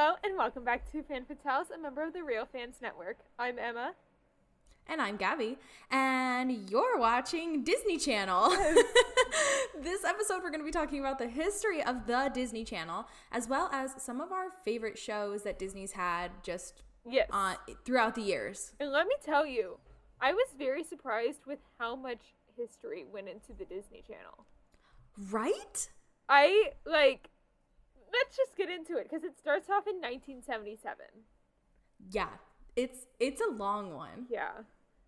Hello, and welcome back to Fan Fatales, a member of the Real Fans Network. I'm Emma. And I'm Gabby, and you're watching Disney Channel. This episode, we're going to be talking about the history of the Disney Channel, as well as some of our favorite shows that Disney's had throughout the years. And let me tell you, I was very surprised with how much history went into the Disney Channel. Right? Let's just get into it, because it starts off in 1977. Yeah, it's a long one. Yeah.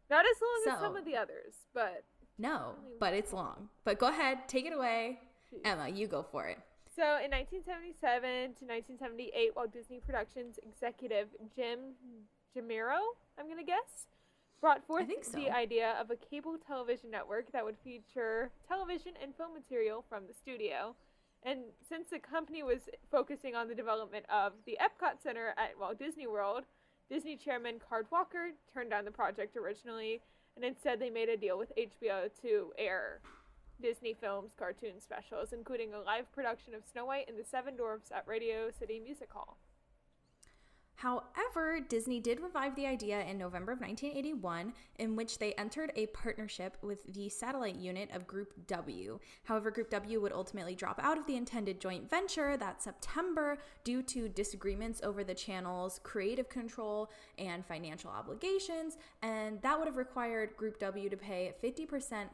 Not as long as some of the others, but... No, but it's long. But go ahead, take it away. Jeez. Emma, you go for it. So, in 1977 to 1978, Walt Disney Productions executive Jim Jamiro, I'm going to guess, brought forth the idea of a cable television network that would feature television and film material from the studio. And since the company was focusing on the development of the Epcot Center at Walt Disney World, Disney chairman Card Walker turned down the project originally, and instead they made a deal with HBO to air Disney films, cartoon specials, including a live production of Snow White and the Seven Dwarfs at Radio City Music Hall. However, Disney did revive the idea in November of 1981, in which they entered a partnership with the satellite unit of Group W. However, Group W would ultimately drop out of the intended joint venture that September due to disagreements over the channel's creative control and financial obligations, and that would have required Group W to pay 50%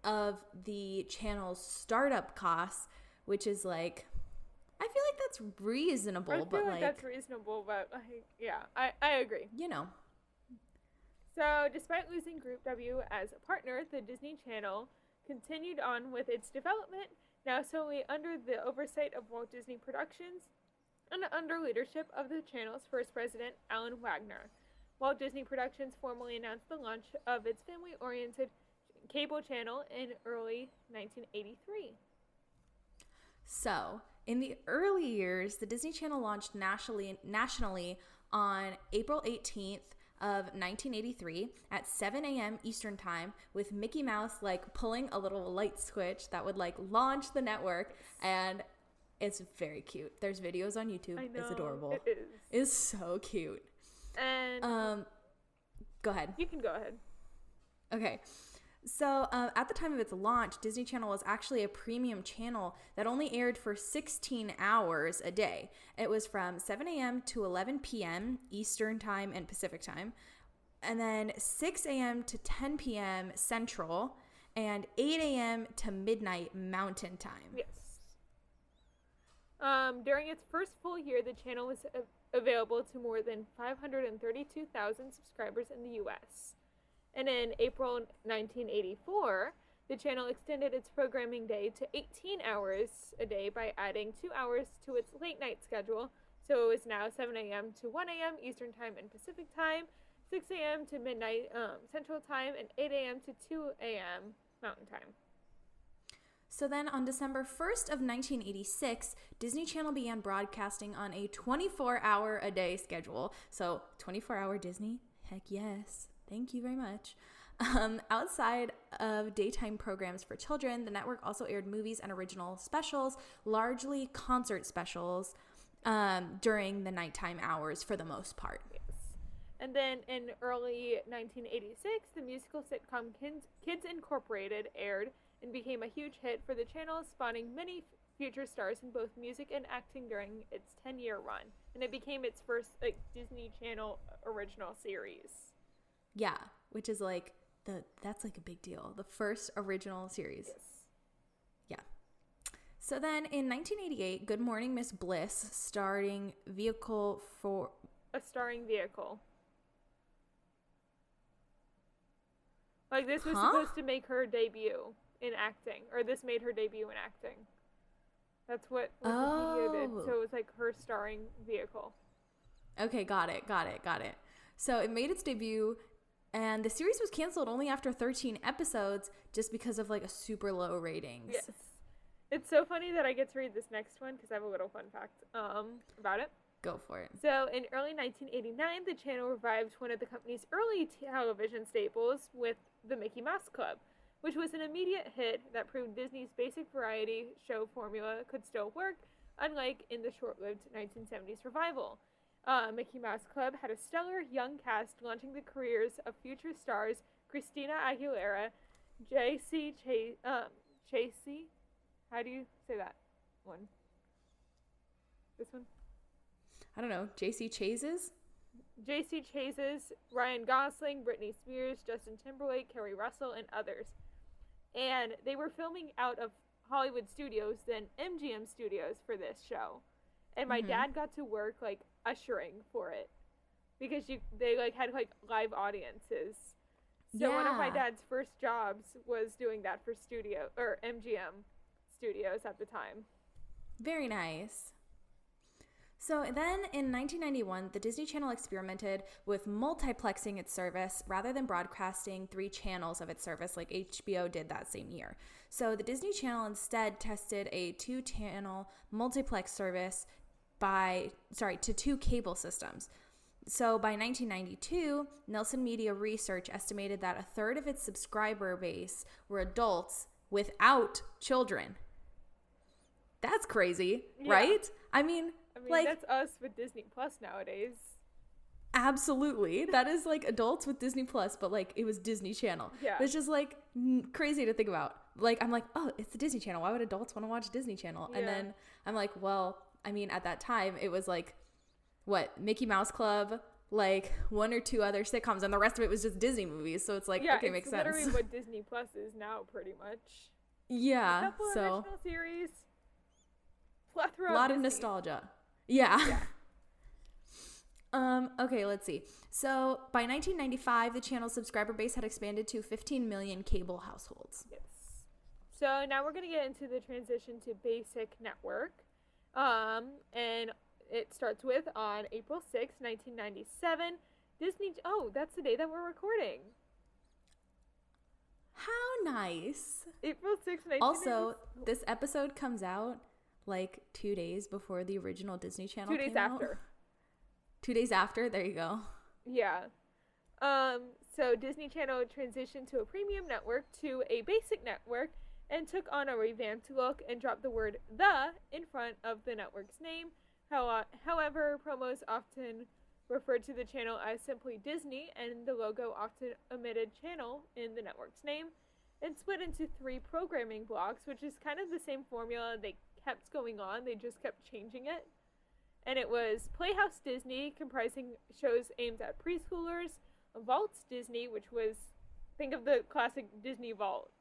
of the channel's startup costs, which is like... I feel like that's reasonable, that's reasonable, but I agree. You know. So, despite losing Group W as a partner, the Disney Channel continued on with its development, now solely under the oversight of Walt Disney Productions and under leadership of the channel's first president, Alan Wagner. Walt Disney Productions formally announced the launch of its family-oriented cable channel in early 1983. So, in the early years, the Disney Channel launched nationally on April 18th of 1983 at 7 a.m. Eastern Time, with Mickey Mouse pulling a little light switch that would launch the network, and it's very cute. There's videos on YouTube. I know, it's adorable. It is. It's so cute. And go ahead. You can go ahead. Okay. So, at the time of its launch, Disney Channel was actually a premium channel that only aired for 16 hours a day. It was from 7 a.m. to 11 p.m. Eastern Time and Pacific Time, and then 6 a.m. to 10 p.m. Central, and 8 a.m. to midnight Mountain Time. Yes. During its first full year, the channel was available to more than 532,000 subscribers in the U.S., and in April 1984, the channel extended its programming day to 18 hours a day by adding 2 hours to its late night schedule. So it was now 7 a.m. to 1 a.m. Eastern Time and Pacific Time, 6 a.m. to midnight Central Time, and 8 a.m. to 2 a.m. Mountain Time. So then on December 1st of 1986, Disney Channel began broadcasting on a 24-hour-a-day schedule. So 24-hour Disney? Heck yes. Thank you very much. Outside of daytime programs for children, the network also aired movies and original specials, largely concert specials, during the nighttime hours for the most part. Yes. And then in early 1986, the musical sitcom Kids Incorporated aired and became a huge hit for the channel, spawning many future stars in both music and acting during its 10-year run. And it became its first Disney Channel original series. Yeah, which is that's a big deal. The first original series. Yes. Yeah. So then in 1988, Good Morning Miss Bliss, starring vehicle. This was supposed to make her debut in acting, or this made her debut in acting. That's what Wikipedia did. So it was her starring vehicle. Okay, got it. So it made its debut. And the series was canceled only after 13 episodes just because of a super low ratings. Yes. It's so funny that I get to read this next one because I have a little fun fact about it. Go for it. So in early 1989, the channel revived one of the company's early television staples with the Mickey Mouse Club, which was an immediate hit that proved Disney's basic variety show formula could still work, unlike in the short-lived 1970s revival. Mickey Mouse Club had a stellar young cast launching the careers of future stars Christina Aguilera, Chasey, how do you say that one? This one? I don't know. J.C. Chases? J.C. Chases, Ryan Gosling, Britney Spears, Justin Timberlake, Kerry Russell, and others. And they were filming out of Hollywood Studios, then MGM Studios, for this show. And my dad got to work, like, ushering for it. Because they, like, had, like, live audiences. So one of my dad's first jobs was doing that for MGM Studios at the time. Very nice. So then in 1991, the Disney Channel experimented with multiplexing its service rather than broadcasting 3 channels of its service like HBO did that same year. So the Disney Channel instead tested a 2-channel multiplex service to 2 cable systems. So by 1992, Nielsen Media Research estimated that a third of its subscriber base were adults without children. That's crazy, right? I mean, like, that's us with Disney Plus nowadays. Absolutely. That is like adults with Disney Plus, but like it was Disney Channel. Yeah. It's just like crazy to think about. Like, I'm like, oh, it's the Disney Channel. Why would adults want to watch Disney Channel? Yeah. And then I'm like, well, I mean, at that time, it was like, what, Mickey Mouse Club, like 1 or 2 other sitcoms, and the rest of it was just Disney movies. So it's like, okay, makes sense. Yeah, it's literally what Disney Plus is now, pretty much. Yeah. A couple of original series. Plethora a lot of nostalgia. Yeah. Okay, let's see. So by 1995, the channel's subscriber base had expanded to 15 million cable households. Yes. So now we're going to get into the transition to basic network. And it starts with on April 6, 1997, Disney... Oh, that's the day that we're recording. How nice. April 6, 1997. Also, this episode comes out like 2 days before the original Disney Channel 2 days after. 2 days after? There you go. Yeah. So Disney Channel transitioned to a premium network to a basic network and took on a revamped look and dropped the word "the" in front of the network's name. However, promos often referred to the channel as simply Disney, and the logo often omitted channel in the network's name, and split into 3 programming blocks, which is kind of the same formula they kept going on. They just kept changing it. And it was Playhouse Disney, comprising shows aimed at preschoolers, Vaults Disney, which was, think of the classic Disney Vault.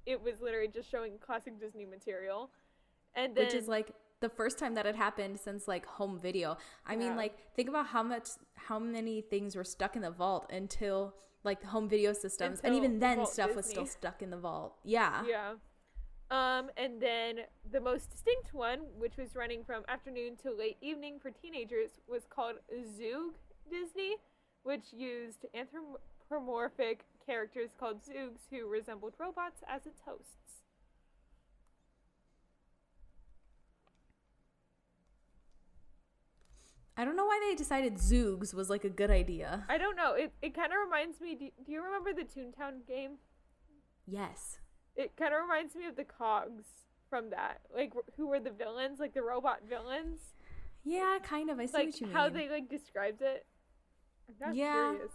It was literally just showing classic Disney material. And then, which is like the first time that had happened since like home video. I mean, like, think about how many things were stuck in the vault until like the home video systems, and even then stuff Disney was still stuck in the vault. Yeah. And then the most distinct one, which was running from afternoon to late evening for teenagers, was called Zoog Disney, which used anthropomorphic characters called Zoogs who resembled robots as its hosts. I don't know why they decided Zoogs was like a good idea. I don't know. It kind of reminds me, do you remember the Toontown game? Yes. It kind of reminds me of the Cogs from that. Like, who were the villains? Like, the robot villains? Yeah, kind of. I see what you mean. How they, like, described it. I'm not curious.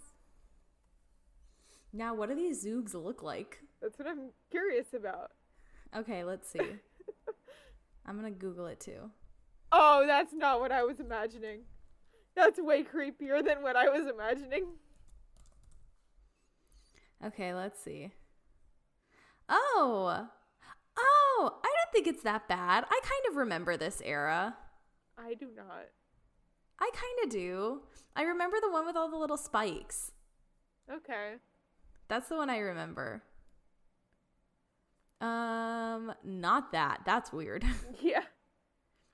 Now, what do these Zoogs look like? That's what I'm curious about. Okay, let's see. I'm going to Google it, too. Oh, that's not what I was imagining. That's way creepier than what I was imagining. Okay, let's see. Oh, I don't think it's that bad. I kind of remember this era. I do not. I kind of do. I remember the one with all the little spikes. Okay. That's the one I remember. Not that. That's weird. Yeah.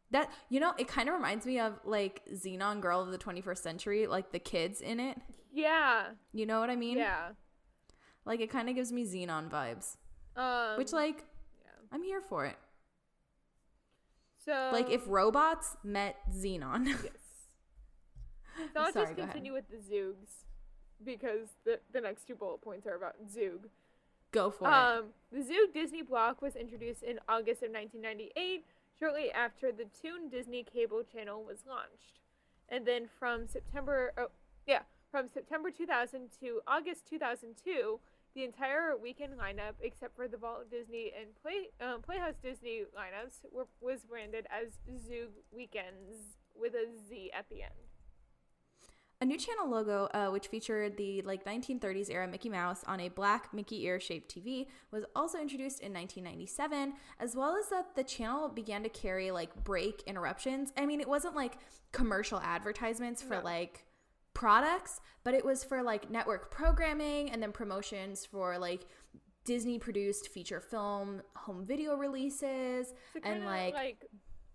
That, you know, it kind of reminds me of like Xenon Girl of the 21st Century, like the kids in it. Yeah. You know what I mean? Yeah. Like, it kind of gives me Xenon vibes. Which, like, yeah. I'm here for it. So, like, if robots met Xenon. Yes. So I'll just continue with the Zoogs, because the next 2 bullet points are about Zoog. Go for it. The Zoog Disney block was introduced in August of 1998, shortly after the Toon Disney cable channel was launched. And then from September 2000 to August 2002, the entire weekend lineup, except for the Walt Disney and Playhouse Disney lineups, was branded as Zoog Weekends with a Z at the end. A new channel logo, which featured the 1930s era Mickey Mouse on a black Mickey ear shaped TV, was also introduced in 1997, as well as that the channel began to carry break interruptions. I mean, it wasn't commercial advertisements for products, but it was for network programming and then promotions for Disney produced feature film home video releases. So and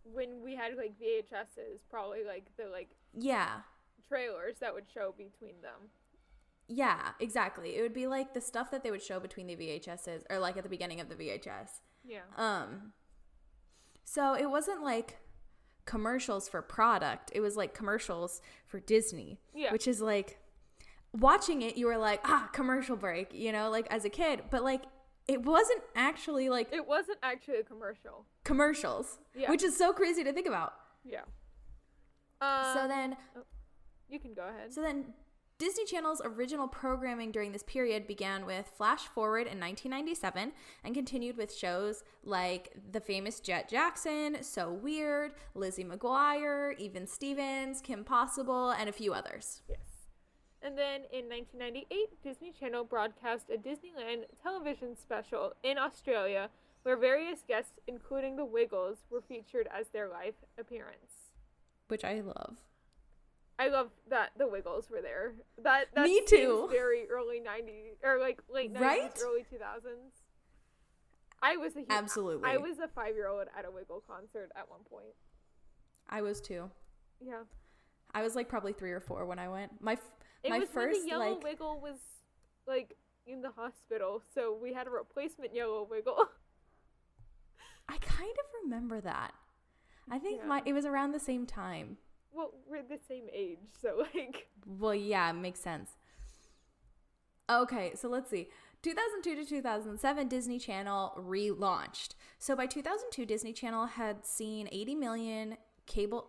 when we had VHSs, probably yeah, trailers that would show between them. Yeah, exactly. It would be the stuff that they would show between the VHSs or at the beginning of the VHS. Yeah. So it wasn't commercials for product. It was commercials for Disney. Yeah. Which is watching it, you were commercial break, as a kid, but it wasn't actually it wasn't actually a commercial. Commercials. Yeah. Which is so crazy to think about. Yeah. So then you can go ahead. So then Disney Channel's original programming during this period began with Flash Forward in 1997 and continued with shows like The Famous Jet Jackson, So Weird, Lizzie McGuire, Even Stevens, Kim Possible, and a few others. Yes. And then in 1998, Disney Channel broadcast a Disneyland television special in Australia where various guests, including the Wiggles, were featured as their live appearance. Which I love. I love that the Wiggles were there. That Me too. Very early 90s or late 90s, right? Early 2000s. I was a 5-year-old at a Wiggle concert at one point. I was too. Yeah. I was probably 3 or 4 when I went. My first when the yellow Wiggle was in the hospital, so we had a replacement yellow Wiggle. I kind of remember that. I think it was around the same time. Well, we're the same age, so Well, yeah, makes sense. Okay, so let's see. 2002 to 2007, Disney Channel relaunched. So by 2002, Disney Channel was seen in 80 million cable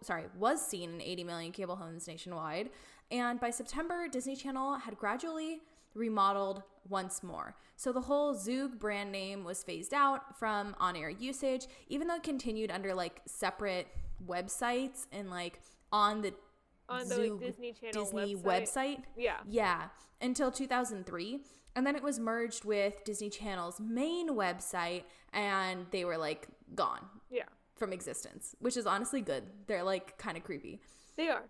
homes nationwide. And by September, Disney Channel had gradually remodeled once more. So the whole Zoog brand name was phased out from on-air usage, even though it continued under separate websites and on the Zoog Disney Channel website. Yeah. Yeah, until 2003. And then it was merged with Disney Channel's main website, and they were gone. Yeah. From existence, which is honestly good. They're kind of creepy. They are.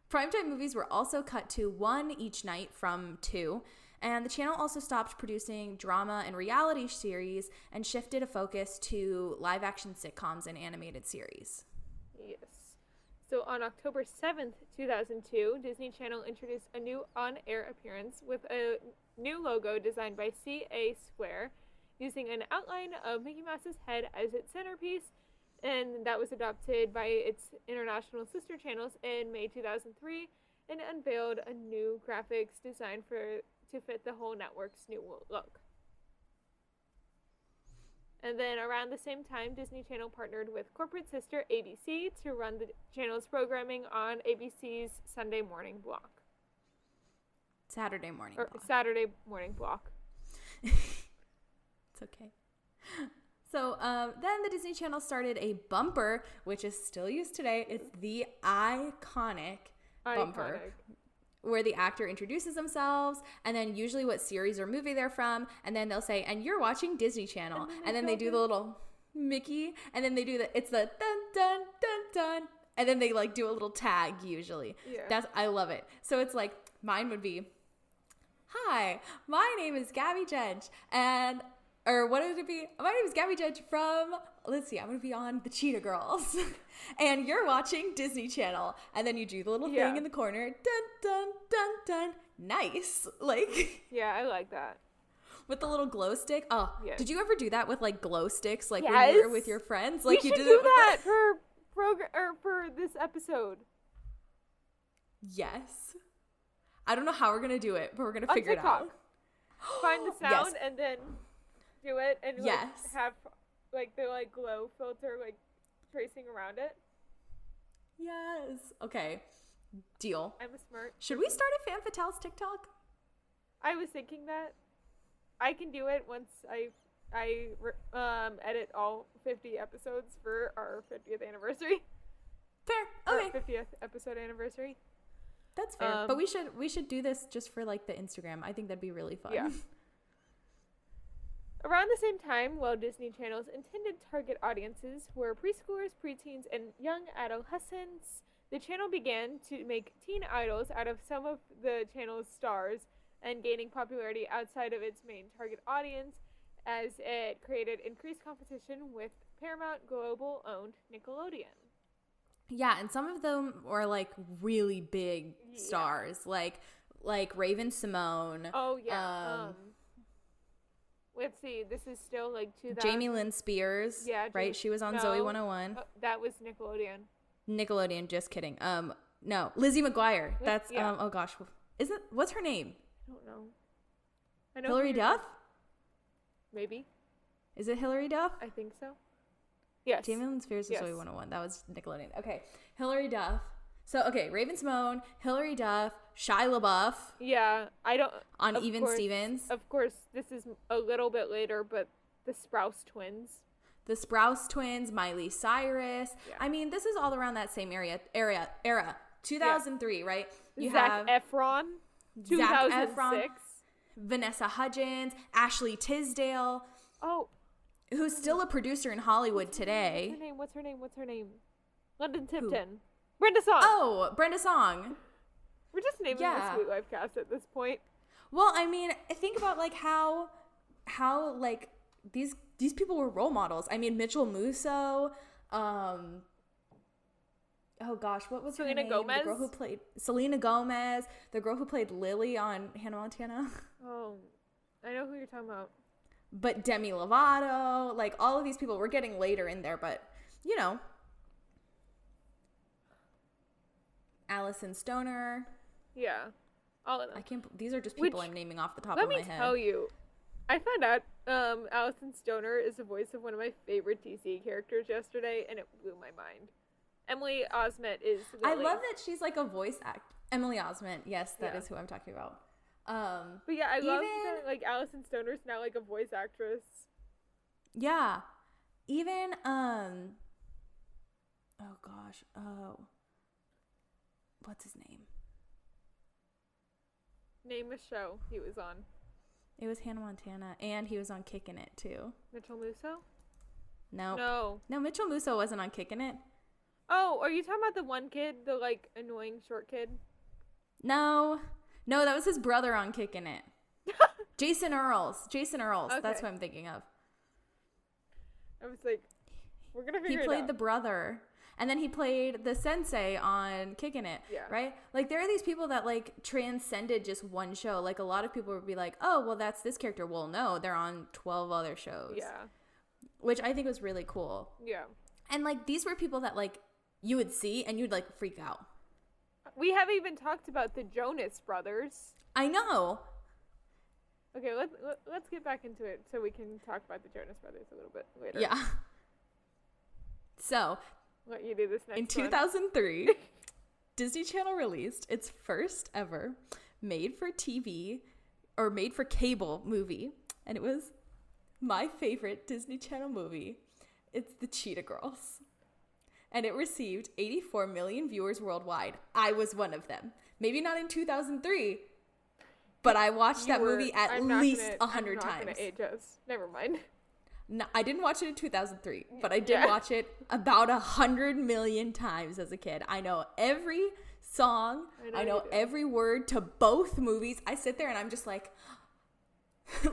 Primetime movies were also cut to 1 each night from 2. And the channel also stopped producing drama and reality series and shifted a focus to live action sitcoms and animated series. Yes. So on October 7th, 2002, Disney Channel introduced a new on-air appearance with a new logo designed by C.A. Square, using an outline of Mickey Mouse's head as its centerpiece, and that was adopted by its international sister channels in May 2003 and unveiled a new graphics design to fit the whole network's new look. And then around the same time, Disney Channel partnered with corporate sister ABC to run the channel's programming on ABC's Sunday morning block. Saturday morning block. It's okay. So then the Disney Channel started a bumper, which is still used today. It's the iconic bumper, where the actor introduces themselves and then usually what series or movie they're from, and then they'll say, and you're watching Disney Channel, and then they do the little Mickey, and then they do it's the dun dun dun dun, and then they do a little tag usually. Yeah. I love it. So it's mine would be, hi, my name is Gabby Judge, or what would it be? My name is Gabby Judge from, let's see, I'm going to be on the Cheetah Girls. And you're watching Disney Channel. And then you do the little thing in the corner. Dun, dun, dun, dun. Nice. Yeah, I like that. With the little glow stick. Oh, yes. Did you ever do that with glow sticks? Yes. When you were with your friends? We should do that for for this episode. Yes. I don't know how we're going to do it, but we're going to figure it out. Find the sound and then do it and have like the like glow filter like tracing around it. Yes. Okay. Deal. I'm a smart. Should we start a Fan Fatales TikTok? I was thinking that. I can do it once I edit all 50 episodes for our 50th anniversary. Fair. Okay. Our 50th episode anniversary. That's fair. But we should do this just for like the Instagram. I think that'd be really fun. Yeah. Around the same time, while Disney Channel's intended target audiences were preschoolers, preteens, and young adolescents, the channel began to make teen idols out of some of the channel's stars and gaining popularity outside of its main target audience as it created increased competition with Paramount Global-owned Nickelodeon. Yeah, and some of them were like really big stars, like Raven Simone. Oh yeah. Let's see. This is still like 2000. Jamie Lynn Spears. Yeah, right. She was on Zoe 101. That was Nickelodeon. Nickelodeon. Just kidding. No, Lizzie McGuire. That's oh gosh, what's her name? I don't know. I know Hilary Duff. Maybe. Is it Hilary Duff? I think so. Yes. Jamie Lynn Spears is Zoe 101. That was Nickelodeon. Okay, Hilary Duff. So, okay, Raven Simone, Hilary Duff, Shia LaBeouf. Yeah, I don't... On Even Stevens. Of course, this is a little bit later, but the Sprouse twins. The Sprouse twins, Miley Cyrus. Yeah. I mean, this is all around that same era. 2003, right? You Zac Efron. 2006. Vanessa Hudgens, Ashley Tisdale. Oh. Who's still a producer in Hollywood today. What's her name? London Tipton. Who? Brenda Song. Oh, Brenda Song. We're just naming the Sweet Life cast at this point. Well, I mean, think about like how like these people were role models. I mean, Mitchell Musso. Oh gosh, what was Selena her name? Gomez? The girl who played Selena Gomez. The girl who played Lily on Hannah Montana. Oh, I know who you're talking about. But Demi Lovato, like all of these people, we're getting later in there, but you know. Allison Stoner. Yeah. All of them. These are just people I'm naming off the top of my head. Let me tell you, I found out Allison Stoner is the voice of one of my favorite DC characters yesterday, and it blew my mind. Emily Osment is Lily. I love that she's like a voice act. Emily Osment, yes, that is who I'm talking about. But yeah, I love that like Allison Stoner's now like a voice actress. Yeah. Even what's his name? Name a show he was on. It was Hannah Montana, and he was on Kickin' It too. Mitchell Musso? No, Mitchell Musso wasn't on Kickin' It. Oh, are you talking about the one kid, the like annoying short kid? No, that was his brother on Kickin' It. Jason Earls. Okay. That's what I'm thinking of. I was like, we're gonna figure it out. He played the brother. And then he played the sensei on Kickin' It, right? Like, there are these people that, like, transcended just one show. Like, a lot of people would be like, oh, well, that's this character. Well, no, they're on 12 other shows. Yeah. Which I think was really cool. Yeah. And, like, these were people that, like, you would see and you'd, like, freak out. We haven't even talked about the Jonas Brothers. I know. Okay, let's get back into it so we can talk about the Jonas Brothers a little bit later. Yeah. So... Let you do this next In 2003, Disney Channel released its first ever made-for-TV or made-for-cable movie, and it was my favorite Disney Channel movie. It's The Cheetah Girls, and it received 84 million viewers worldwide. I was one of them. Maybe not in 2003, but I watched that movie at least 100 times. I'm not gonna age us. Never mind. No, I didn't watch it in 2003, but I did watch it about 100 million times as a kid. I know every song. I know every word to both movies. I sit there and I'm just like,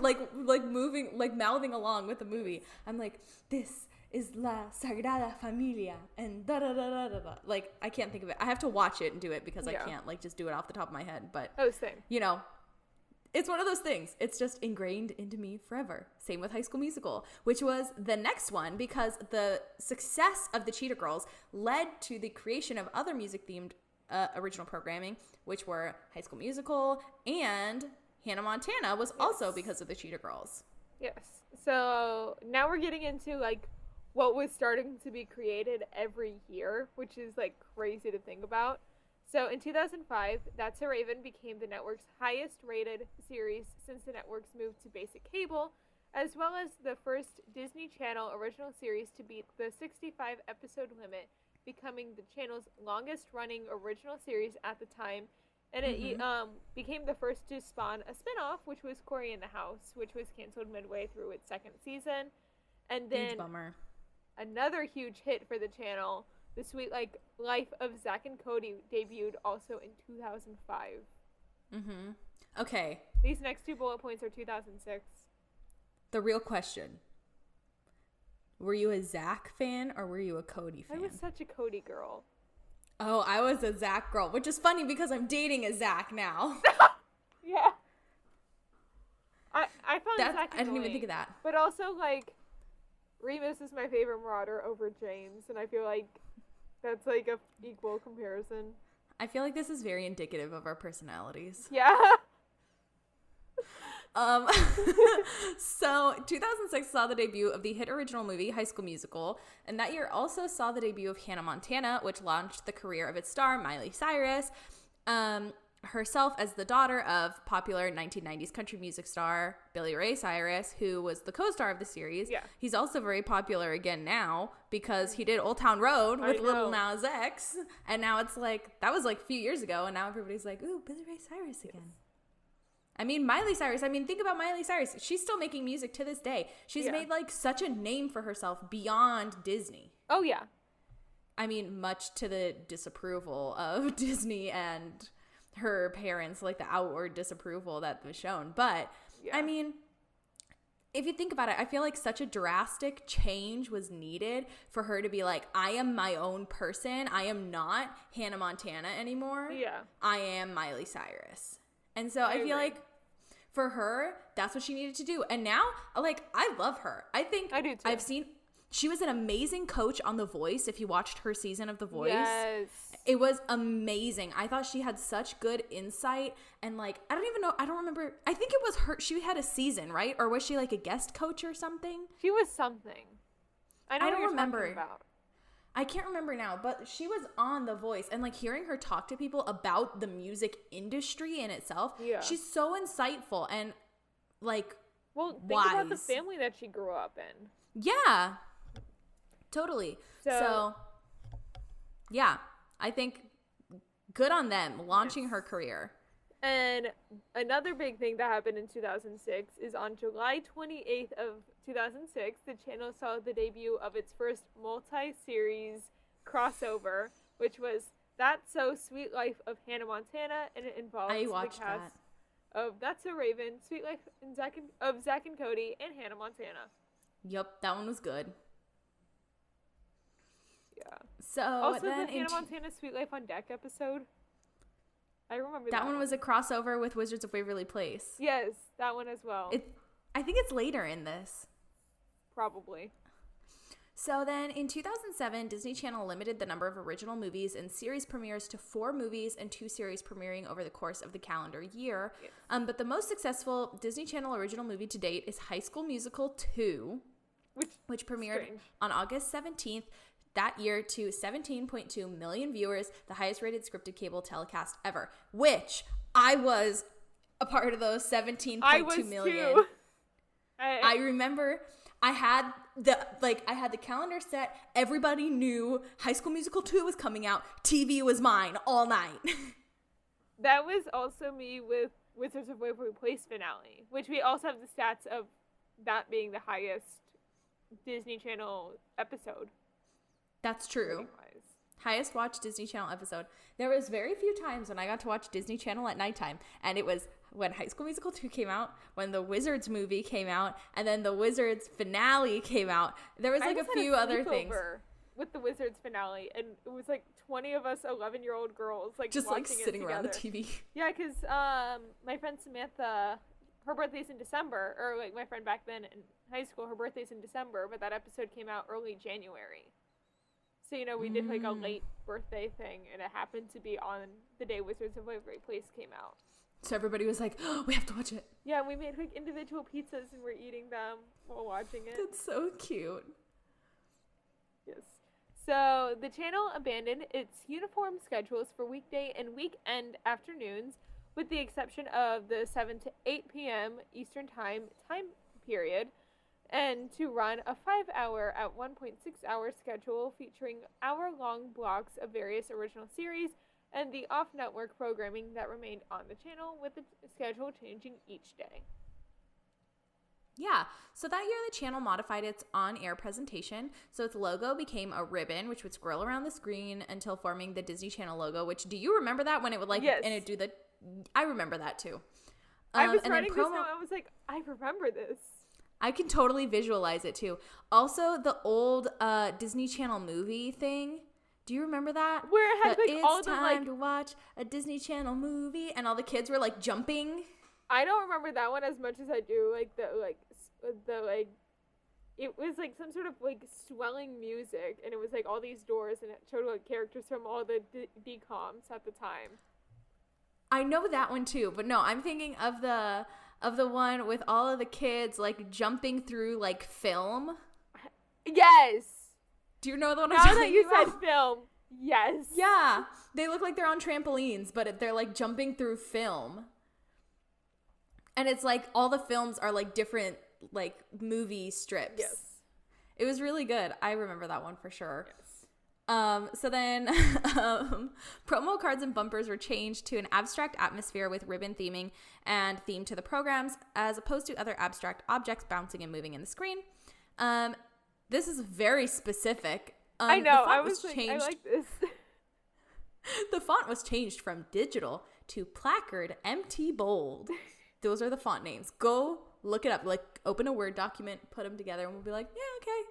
like moving, like mouthing along with the movie. I'm like, this is La Sagrada Familia and da da da da da da. Like, I can't think of it. I have to watch it and do it because I can't like just do it off the top of my head. But same. You know. It's one of those things. It's just ingrained into me forever. Same with High School Musical, which was the next one because the success of the Cheetah Girls led to the creation of other music-themed original programming, which were High School Musical and Hannah Montana was also because of the Cheetah Girls. Yes. So now we're getting into like what was starting to be created every year, which is like crazy to think about. So in 2005, That's a Raven became the network's highest rated series since the network's move to basic cable, as well as the first Disney Channel original series to beat the 65 episode limit, becoming the channel's longest running original series at the time. And it became the first to spawn a spinoff, which was Cory in the House, which was canceled midway through its second season. And then huge bummer. Another huge hit for the channel, The Sweet Life of Zack and Cody, debuted also in 2005. Okay. These next 2 bullet points are 2006. The real question. Were you a Zack fan or were you a Cody fan? I was such a Cody girl. Oh, I was a Zack girl, which is funny because I'm dating a Zack now. Yeah. I found Zack annoying. I didn't even think of that. But also, like, Remus is my favorite Marauder over James, and I feel like that's, like, a equal comparison. I feel like this is very indicative of our personalities. Yeah. So 2006 saw the debut of the hit original movie High School Musical, and that year also saw the debut of Hannah Montana, which launched the career of its star Miley Cyrus, herself as the daughter of popular 1990s country music star Billy Ray Cyrus, who was the co-star of the series. Yeah. He's also very popular again now because he did Old Town Road with Lil Nas X, and now it's like, that was like a few years ago, and now everybody's like, ooh, Billy Ray Cyrus again. Yes. I mean, Miley Cyrus, think about Miley Cyrus. She's still making music to this day. She's made, like, such a name for herself beyond Disney. Oh, yeah. I mean, much to the disapproval of Disney and her parents, like, the outward disapproval that was shown. But, I mean, if you think about it, I feel like such a drastic change was needed for her to be like, I am my own person. I am not Hannah Montana anymore. Yeah. I am Miley Cyrus. And so I feel like for her, that's what she needed to do. And now, like, I love her. I think I do too. She was an amazing coach on The Voice. If you watched her season of The Voice, yes, it was amazing. I thought she had such good insight. And, like, I don't remember. I think it was her. She had a season, right? Or was she like a guest coach or something? She was something. I don't remember. About. I can't remember now, but she was on The Voice, and, like, hearing her talk to people about the music industry in itself, she's so insightful and, like, wise. Think about the family that she grew up in. Yeah, totally. So yeah, I think good on them launching her career. And another big thing that happened in 2006 is on July 28th of 2006, the channel saw the debut of its first multi-series crossover, which was That's So Sweet Life of Hannah Montana, and it involves the cast of That's a Raven, Sweet Life of Zack and Cody, and Hannah Montana. Yep, that one was good. Yeah. So also the Hannah Montana Sweet Life on Deck episode. I remember that one was a crossover with Wizards of Waverly Place. Yes, that one as well. I think it's later in this. Probably. So then in 2007, Disney Channel limited the number of original movies and series premieres to 4 movies and 2 series premiering over the course of the calendar year. Yes. But the most successful Disney Channel original movie to date is High School Musical 2, which premiered on August 17th. That year to 17.2 million viewers, the highest rated scripted cable telecast ever, which I was a part of those 17.2 million. Too. I remember I had the calendar set. Everybody knew High School Musical 2 was coming out. TV was mine all night. That was also me with Wizards of Waverly Place finale, which we also have the stats of that being the highest Disney Channel episode. That's true. Highest watched Disney Channel episode. There was very few times when I got to watch Disney Channel at nighttime, and it was when High School Musical 2 came out, when the Wizards movie came out, and then the Wizards finale came out. There was like a few other things. With the Wizards finale, and it was like 20 of us 11-year-old girls like just like sitting around the TV. Yeah, because my friend Samantha, her birthday's in December, or like my friend back then in high school, her birthday's in December, but that episode came out early January. So, you know, we did like a late birthday thing, and it happened to be on the day Wizards of Waverly Place came out. So everybody was like, oh, we have to watch it. Yeah, we made like individual pizzas and we're eating them while watching it. That's so cute. Yes. So the channel abandoned its uniform schedules for weekday and weekend afternoons, with the exception of the 7 to 8 p.m. Eastern time period, and to run a 5-hour at 1.6-hour schedule featuring hour-long blocks of various original series and the off-network programming that remained on the channel, with the schedule changing each day. Yeah, so that year the channel modified its on-air presentation, so its logo became a ribbon, which would scroll around the screen until forming the Disney Channel logo, which, do you remember that when it would like, yes. and it'd do the, I remember that too. I was writing this note, I was like, I remember this. I can totally visualize it too. Also, the old Disney Channel movie thing. Do you remember that? Where it had like it's all the time to watch a Disney Channel movie, and all the kids were like jumping. I don't remember that one as much as I do like the it was like some sort of like swelling music, and it was like all these doors, and it showed like characters from all the DComs at the time. I know that one too, but no, I'm thinking of the one with all of the kids like jumping through like film. Yes. Do you know the one I'm talking about? Now that you about? said film, yes. Yeah, they look like they're on trampolines, but they're like jumping through film. And it's like all the films are like different like movie strips. Yes. It was really good. I remember that one for sure. Yes. So then promo cards and bumpers were changed to an abstract atmosphere with ribbon theming and theme to the programs, as opposed to other abstract objects bouncing and moving in the screen. This is very specific. I know. I was like, I like this. The font was changed from digital to placard MT bold. Those are the font names. Go look it up. Like, open a Word document, put them together, and we'll be like, yeah, okay.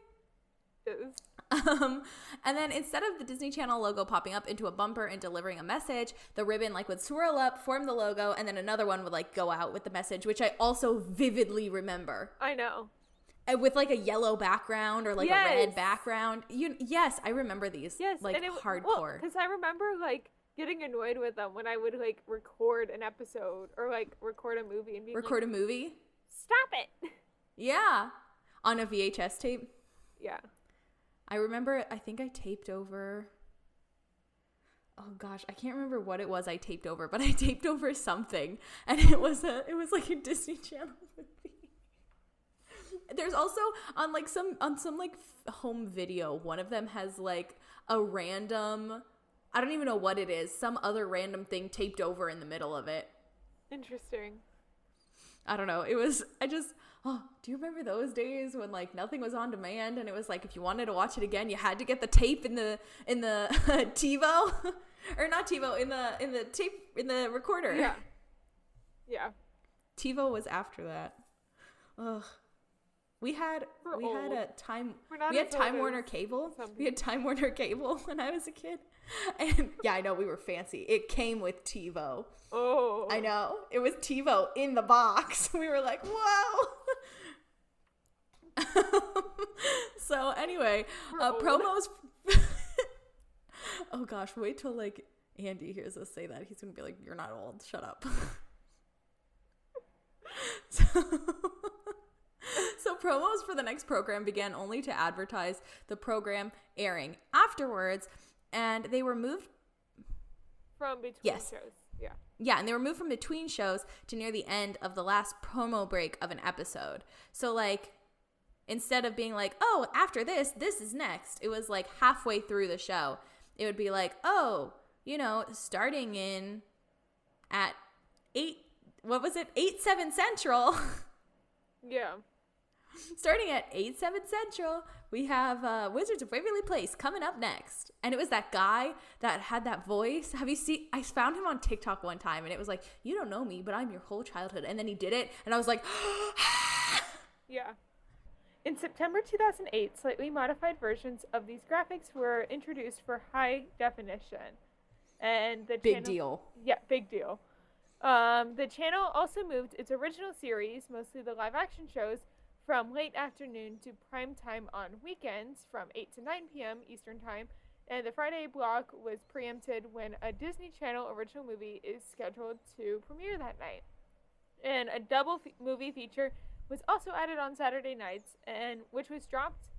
Yes. And then instead of the Disney Channel logo popping up into a bumper and delivering a message, the ribbon like would swirl up, form the logo, and then another one would like go out with the message, which I also vividly remember. I know. And with like a yellow background or like a red background. Yes, I remember these. Yes, like and hardcore. Because I remember like getting annoyed with them when I would like record an episode or like record a movie and being a movie? Stop it. Yeah. On a VHS tape? Yeah. I remember, I think I taped over, oh gosh, I can't remember what it was I taped over, but I taped over something, and it was like a Disney Channel movie. There's also on some like home video, one of them has like a random, I don't even know what it is, some other random thing taped over in the middle of it. Interesting. I don't know. Do you remember those days when like nothing was on demand, and it was like if you wanted to watch it again, you had to get the tape in the TiVo or not TiVo in the recorder. Yeah. Yeah. TiVo was after that. Ugh. We had Time Warner cable. We had Time Warner cable when I was a kid. And yeah, I know, we were fancy. It came with TiVo. Oh. I know. It was TiVo in the box. We were like, whoa. So anyway, promos. Oh gosh, wait till like Andy hears us say that. He's going to be like, you're not old. Shut up. So promos for the next program began only to advertise the program airing afterwards, and they were moved from between shows. Yeah. Yeah, and they were moved from between shows to near the end of the last promo break of an episode. So like instead of being like, "Oh, after this is next." It was like halfway through the show. It would be like, "Oh, starting in at 8/7 Central." Yeah. Starting at 8/7 Central, we have Wizards of Waverly Place coming up next. And it was that guy that had that voice. Have you seen? I found him on TikTok one time, and it was like, "You don't know me, but I'm your whole childhood." And then he did it, and I was like, yeah. In September 2008, slightly modified versions of these graphics were introduced for high definition. And the big deal. Yeah, big deal. The channel also moved its original series, mostly the live action shows, from late afternoon to prime time on weekends from 8 to 9 p.m. Eastern Time, and the Friday block was preempted when a Disney Channel original movie is scheduled to premiere that night. And a double movie feature was also added on Saturday nights, and which was dropped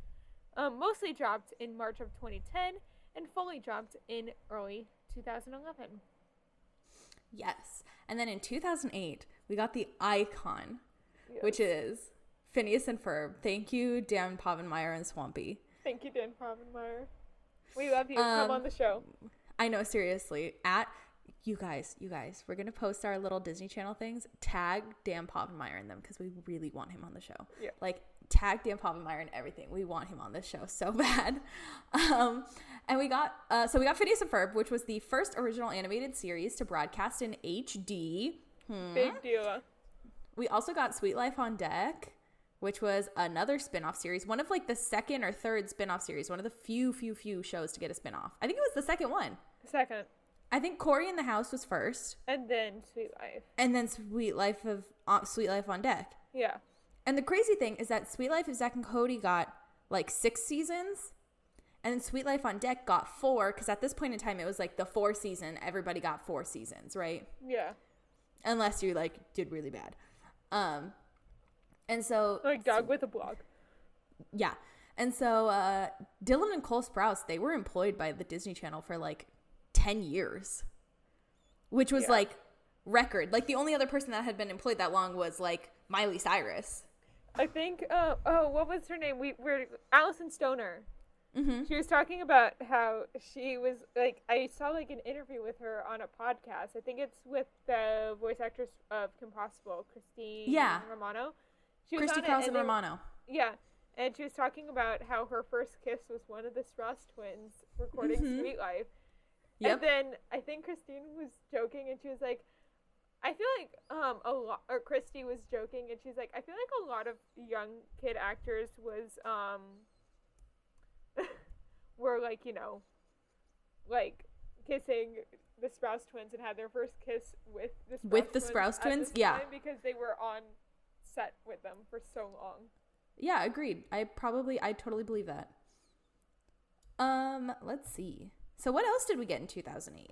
Mostly dropped in March of 2010 and fully dropped in early 2011. Yes. And then in 2008, we got the icon, Yes. which is Phineas and Ferb. Thank you, Dan Povenmire and Swampy. Thank you, Dan Povenmire. We love you. Come on the show. I know, seriously. You guys, we're going to post our little Disney Channel things. Tag Dan Povenmire in them because we really want him on the show. Yeah. Like, tag Dan Povenmire in everything. We want him on this show so bad. And we got Phineas and Ferb, which was the first original animated series to broadcast in HD. Big deal. We also got Sweet Life on Deck, which was another spin-off series. One of like the second or third spin-off series. One of the few shows to get a spin-off. I think it was the second one. Second. I think Cory in the House was first. And then Sweet Life. And then Sweet Life on Deck. Yeah. And the crazy thing is that Sweet Life of Zack and Cody got like 6 seasons. And then Sweet Life on Deck got 4. Because at this point in time, it was like the 4 season. Everybody got 4 seasons, right? Yeah. Unless you like did really bad. And so... Like Dog with a Blog. Yeah. And so Dylan and Cole Sprouse, they were employed by the Disney Channel for like 10 years. Which was like record. Like the only other person that had been employed that long was like Miley Cyrus. I think, what was her name? We're Allison Stoner. Mm-hmm. She was talking about how she was, like, I saw, like, an interview with her on a podcast. I think it's with the voice actress of Kim Possible, Christine Romano. She was Christy Carlson Romano. Yeah, and she was talking about how her first kiss was one of the Sprouse twins recording Sweet Life. Yep. And then I think Christine was joking, and she was like, I feel like Christy was joking, and she's like, I feel like a lot of young kid actors were like, you know, like kissing the Sprouse twins and had their first kiss with the Sprouse twins, yeah, because they were on set with them for so long. Yeah, agreed. I totally believe that. Let's see. So what else did we get in 2008?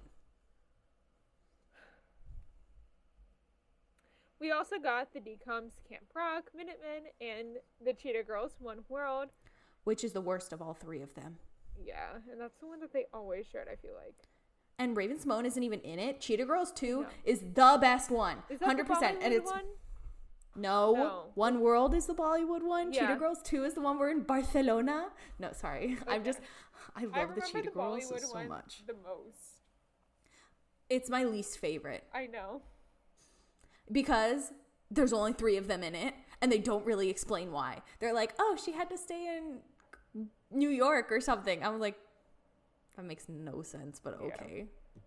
We also got the DComs Camp Rock, Minutemen, and the Cheetah Girls One World. Which is the worst of all 3 of them. Yeah, and that's the one that they always showed, I feel like. And Raven-Symoné isn't even in it. Cheetah Girls 2 is the best one. Is that 100%. The Bollywood and it's one? No. One World is the Bollywood one. Yeah. Cheetah Girls 2 is the one we're in Barcelona. No, sorry. Okay. I love the Cheetah Girls so much. The most. It's my least favorite. I know. Because there's only 3 of them in it, and they don't really explain why. They're like, oh, she had to stay in New York or something. I'm like, that makes no sense, but okay. Yeah.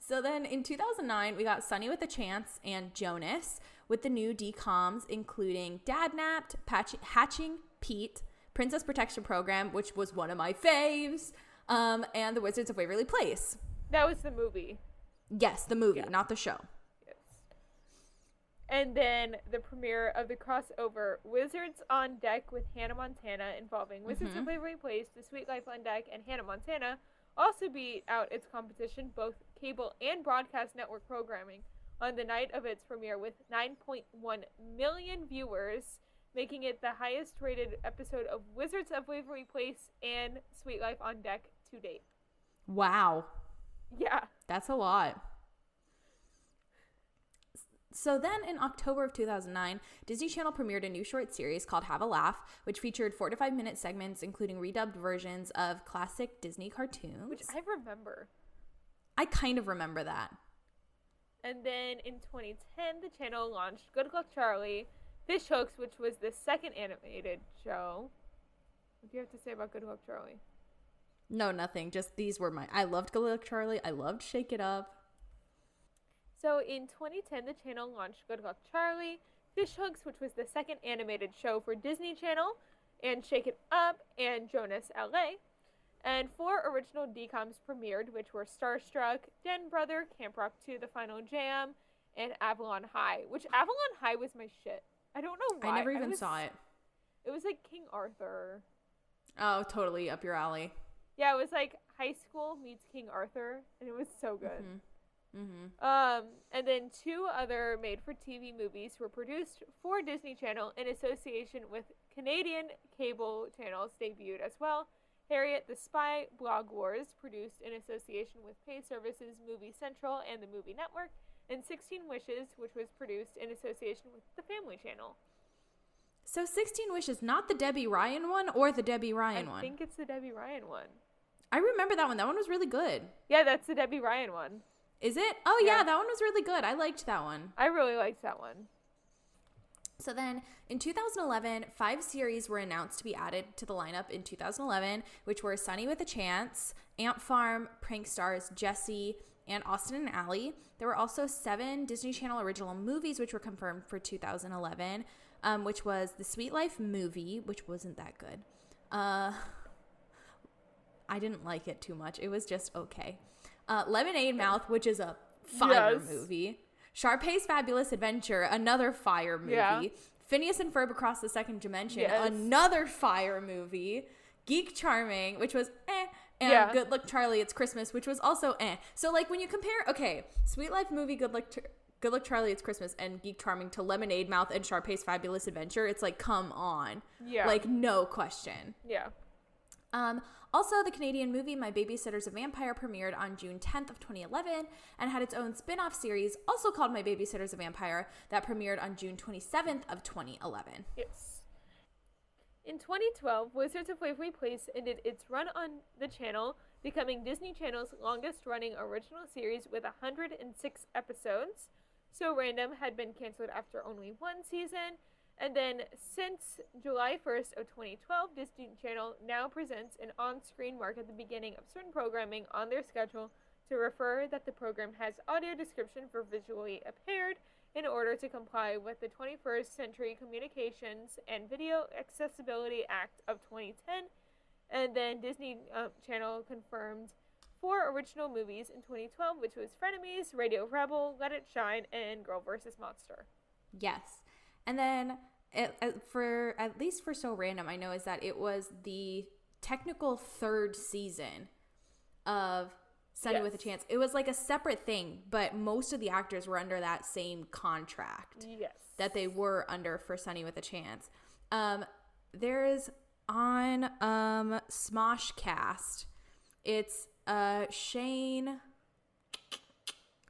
So then in 2009, we got Sunny with a Chance and Jonas with the new DComs, including Dad Napped, Hatching Pete, Princess Protection Program, which was one of my faves, and The Wizards of Waverly Place. That was the movie. Yes, the movie, not the show. And then the premiere of the crossover Wizards on Deck with Hannah Montana, involving Wizards of Waverly Place, The Sweet Life on Deck, and Hannah Montana, also beat out its competition, both cable and broadcast network programming, on the night of its premiere with 9.1 million viewers, making it the highest rated episode of Wizards of Waverly Place and Sweet Life on Deck to date. Wow. Yeah. That's a lot. So then in October of 2009, Disney Channel premiered a new short series called Have a Laugh, which featured 4 to 5 minute segments, including redubbed versions of classic Disney cartoons. Which I remember. I kind of remember that. And then in 2010, the channel launched Good Luck Charlie, Fish Hooks, which was the second animated show. What do you have to say about Good Luck Charlie? No, nothing. Just these were I loved Good Luck Charlie. I loved Shake It Up. So in 2010, the channel launched Good Luck Charlie, Fish Hooks, which was the second animated show for Disney Channel, and Shake It Up, and Jonas LA. And 4 original DComs premiered, which were Starstruck, Den Brother, Camp Rock 2, The Final Jam, and Avalon High, which Avalon High was my shit. I don't know why. I never even saw it. It was like King Arthur. Oh, totally up your alley. Yeah, it was like high school meets King Arthur, and it was so good. And then 2 other made-for-TV movies were produced for Disney Channel in association with Canadian cable channels debuted as well. Harriet the Spy Blog Wars, produced in association with pay services Movie Central and the Movie Network, and 16 Wishes, which was produced in association with the Family Channel. So 16 Wishes, not the Debbie Ryan one or the Debbie Ryan one? I think it's the Debbie Ryan one. I remember that one. That one was really good. Yeah, that's the Debbie Ryan one. Is it? Oh, yeah, that one was really good. I liked that one. I really liked that one. So then, in 2011, 5 series were announced to be added to the lineup in 2011, which were Sunny with a Chance, Ant Farm, Prank Stars, Jessie, and Austin and Ally. There were also 7 Disney Channel original movies, which were confirmed for 2011, which was The Sweet Life movie, which wasn't that good. I didn't like it too much. It was just okay. Lemonade Mouth, which is a fire movie. Sharpay's Fabulous Adventure, another fire movie. Yeah. Phineas and Ferb Across the Second Dimension, another fire movie. Geek Charming, which was and Good Luck Charlie, It's Christmas, which was also So, like, when you compare, Sweet Life movie, Good Luck Charlie, It's Christmas, and Geek Charming to Lemonade Mouth and Sharpay's Fabulous Adventure, it's like, come on. Yeah. Like, no question. Yeah. Also, the Canadian movie My Babysitter's a Vampire premiered on June 10th of 2011 and had its own spin-off series, also called My Babysitter's a Vampire, that premiered on June 27th of 2011. Yes. In 2012, Wizards of Waverly Place ended its run on the channel, becoming Disney Channel's longest-running original series with 106 episodes. So Random had been canceled after only 1 season. And then, since July 1st of 2012, Disney Channel now presents an on-screen mark at the beginning of certain programming on their schedule to refer that the program has audio description for visually impaired in order to comply with the 21st Century Communications and Video Accessibility Act of 2010. And then Disney Channel confirmed 4 original movies in 2012, which was Frenemies, Radio Rebel, Let It Shine, and Girl vs. Monster. Yes. And then, at least for So Random, I know is that it was the technical 3rd season of Sunny with a Chance. It was like a separate thing, but most of the actors were under that same contract that they were under for Sunny with a Chance. There's on Smoshcast, it's Shane.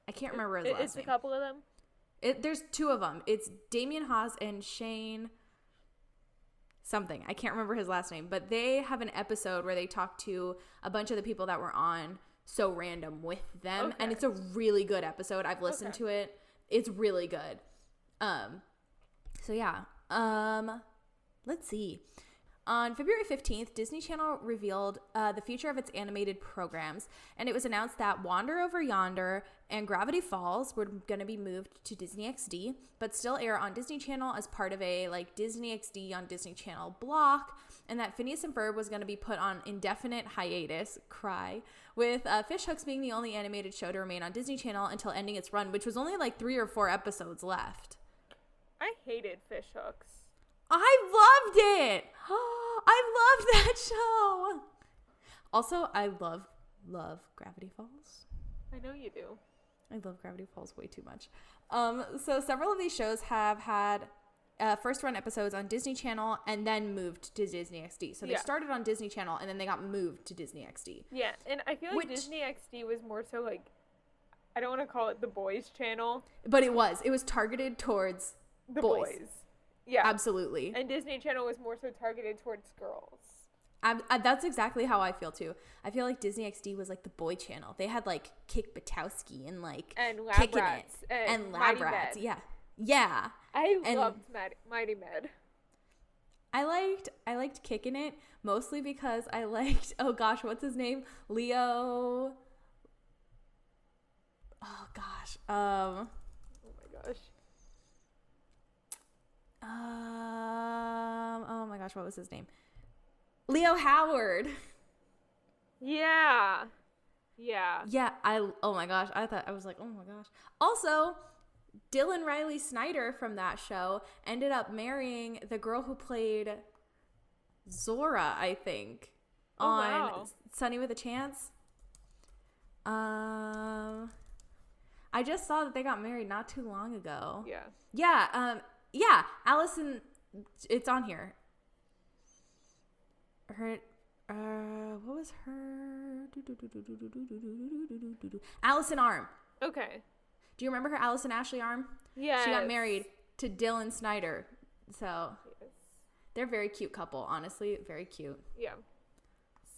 I can't remember his last name. It's a couple of them. There's 2 of them. It's Damien Haas and Shane something. I can't remember his last name. But they have an episode where they talk to a bunch of the people that were on So Random with them. Okay. And it's a really good episode. I've listened to it. It's really good. So yeah. Let's see. On February 15th, Disney Channel revealed the future of its animated programs, and it was announced that Wander Over Yonder and Gravity Falls were going to be moved to Disney XD, but still air on Disney Channel as part of a Disney XD on Disney Channel block, and that Phineas and Ferb was going to be put on indefinite hiatus, with Fish Hooks being the only animated show to remain on Disney Channel until ending its run, which was only 3 or 4 episodes left. I hated Fish Hooks. I loved it. I love that show. Also, I love Gravity Falls. I know you do. I love Gravity Falls way too much. So several of these shows have had first run episodes on Disney Channel and then moved to Disney XD. So they started on Disney Channel and then they got moved to Disney XD. Yeah, and I feel like Disney XD was more so I don't want to call it the boys' channel. But it was. It was targeted towards the boys. Yeah. Absolutely. And Disney Channel was more so targeted towards girls. That's exactly how I feel too. I feel like Disney XD was the boy channel. They had Kick Butowski and Lab Rats and Lab Rats. Yeah. I loved Mighty Med. I liked Kicking It mostly because I liked, oh gosh, what's his name? Leo. Oh gosh. Oh my gosh. Oh my gosh, what was his name? Leo Howard. Yeah. Oh my gosh, I was like, oh my gosh. Also, Dylan Riley Snyder from that show ended up marrying the girl who played Zora, I think, on Sunny with a Chance. I just saw that they got married not too long ago. Yeah. Yeah, Allison, it's on here. Her, what was her? Allison Arm. Okay. Do you remember her Allison Ashley Arm? Yeah. She got married to Dylan Snyder. So, yes. They're a very cute couple, honestly. Very cute. Yeah.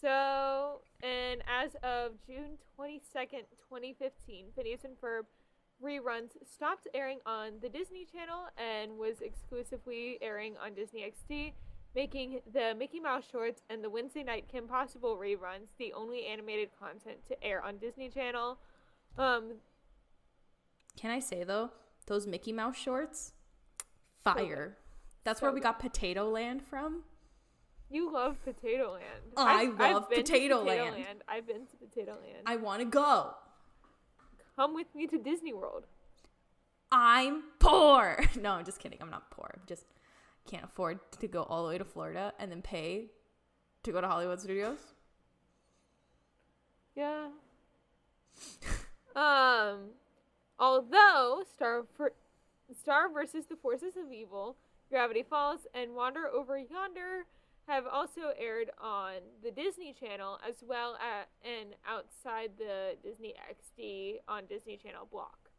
So, and as of June 22nd, 2015, Phineas and Ferb reruns stopped airing on the Disney Channel and was exclusively airing on Disney XD, making the Mickey Mouse shorts and the Wednesday night Kim Possible reruns the only animated content to air on Disney Channel. Can I say, though, those Mickey Mouse shorts? Fire. That's where we got Potato Land from. You love Potato Land. I love Potato Land. I've been to Potato Land. I want to go. Come with me to Disney World. I'm poor. No, I'm just kidding. I'm not poor. I just can't afford to go all the way to Florida and then pay to go to Hollywood Studios. Yeah. Although Star versus the Forces of Evil, Gravity Falls, and Wander Over Yonder have also aired on the Disney Channel as well as and outside the Disney XD on Disney Channel block.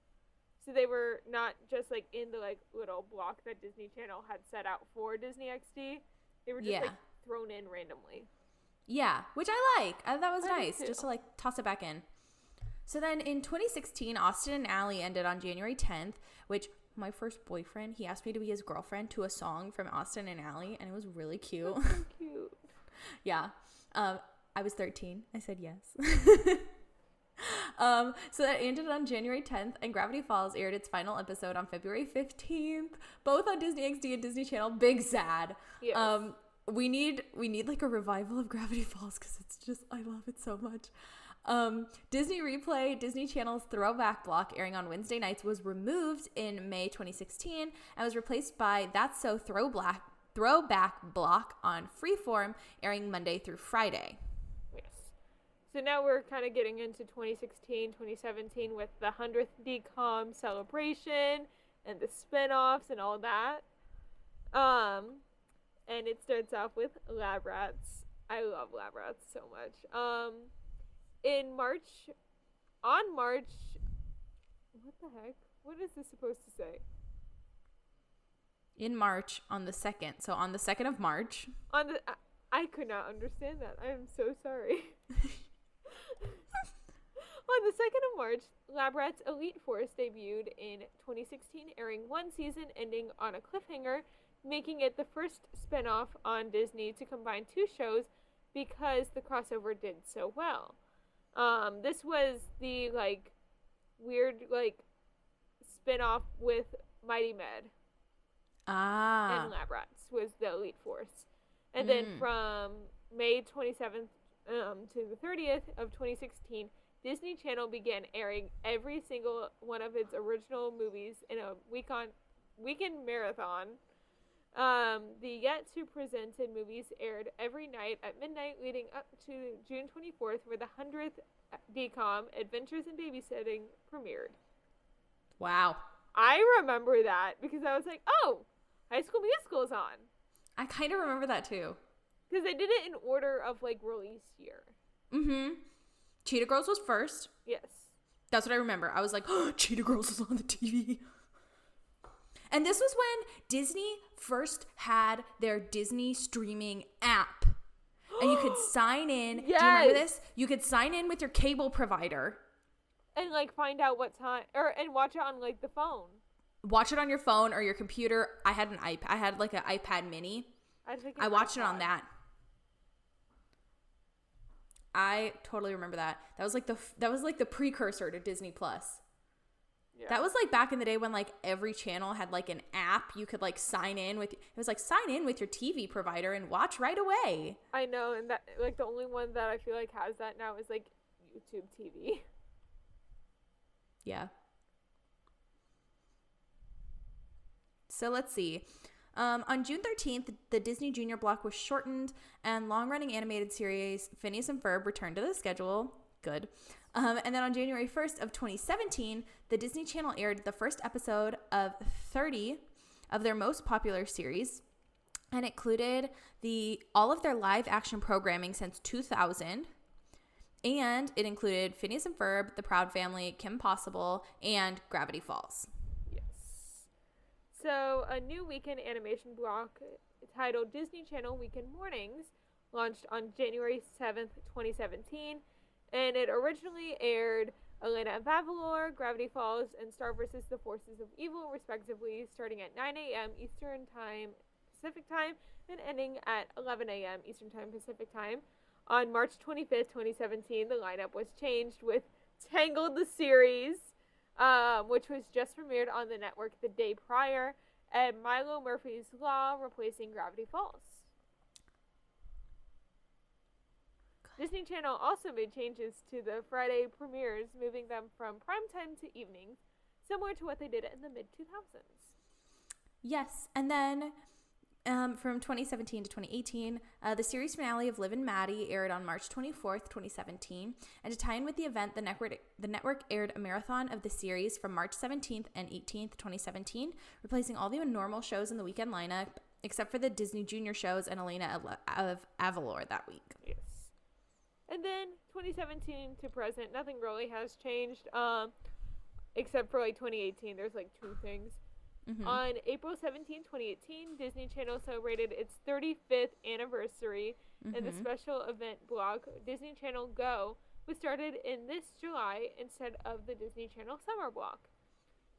So they were not just like in the like little block that Disney Channel had set out for Disney XD. They were just like thrown in randomly. Yeah, which I like. That was nice just to like toss it back in. So then in 2016, Austin and Ally ended on January 10th, which my first boyfriend, he asked me to be his girlfriend to a song from Austin and Ally, and it was really cute. That's so cute. Yeah. I was 13. I said yes. So that ended on January 10th, and Gravity Falls aired its final episode on February 15th, both on Disney XD and Disney Channel. Big sad. Yes. We need like a revival of Gravity Falls because it's just, I love it so much. Disney Replay, Disney Channel's throwback block airing on Wednesday nights, was removed in May 2016 and was replaced by That's So throwback block on Freeform, airing Monday through Friday. Yes. So now we're kind of getting into 2016, 2017 with the 100th DCOM celebration and the spinoffs and all that. And it starts off with Lab Rats. I love Lab Rats so much. On March, what the heck? What is this supposed to say? In March, on the 2nd. So on the 2nd of March. I could not understand that. I am so sorry. On the 2nd of March, Lab Rats Elite Force debuted in 2016, airing one season, ending on a cliffhanger, making it the first spinoff on Disney to combine two shows because the crossover did so well. This was the, like, weird, like, spin-off with Mighty Med. And Lab Rats was the Elite Force. And then from May 27th to the 30th of 2016, Disney Channel began airing every single one of its original movies in a weekend marathon. The yet-to-presented movies aired every night at midnight leading up to June 24th, where the 100th DCOM Adventures in Babysitting premiered. Wow. I remember that because I was like, oh, High School Musical is on. I kind of remember that too. Because they did it in order of, like, release year. Mm-hmm. Cheetah Girls was first. Yes. That's what I remember. I was like, oh, Cheetah Girls is on the TV. And this was when Disney first had their Disney streaming app. And you could sign in. Yes. Do you remember this? You could sign in with your cable provider. And, like, find out what time, and watch it on, like, the phone. Watch it on your phone or your computer. I had an iPad. I had, like, an iPad mini. I watched it on that. I totally remember that. That was like the precursor to Disney Plus. Yeah. That was like back in the day when like every channel had like an app you could like sign in with. It was like sign in with your TV provider and watch right away. I know, and that like the only one that I feel like has that now is like YouTube TV. Yeah. So let's see. On June 13th, the Disney Junior block was shortened, and long-running animated series Phineas and Ferb returned to the schedule. Good. And then on January 1st of 2017, the Disney Channel aired the first episode of 30 of their most popular series, and included all of their live action programming since 2000. And it included Phineas and Ferb, The Proud Family, Kim Possible, and Gravity Falls. Yes. So a new weekend animation block titled Disney Channel Weekend Mornings launched on January 7th, 2017. And it originally aired Elena of Avalor, Gravity Falls, and Star vs. the Forces of Evil, respectively, starting at 9 a.m. Eastern Time, Pacific Time, and ending at 11 a.m. Eastern Time, Pacific Time. On March 25th, 2017, the lineup was changed with Tangled the series, which was just premiered on the network the day prior, and Milo Murphy's Law replacing Gravity Falls. Disney Channel also made changes to the Friday premieres, moving them from primetime to evenings, similar to what they did in the mid-2000s. Yes, and then from 2017 to 2018, the series finale of Liv and Maddie aired on March 24th, 2017, and to tie in with the event, the network aired a marathon of the series from March 17th and 18th, 2017, replacing all the normal shows in the weekend lineup, except for the Disney Junior shows and Elena of Avalor that week. Yes. And then 2017 to present, nothing really has changed, except for 2018. There's 2 things. Mm-hmm. On April 17, 2018, Disney Channel celebrated its 35th anniversary, and the special event block, Disney Channel Go, was started in this July instead of the Disney Channel Summer block.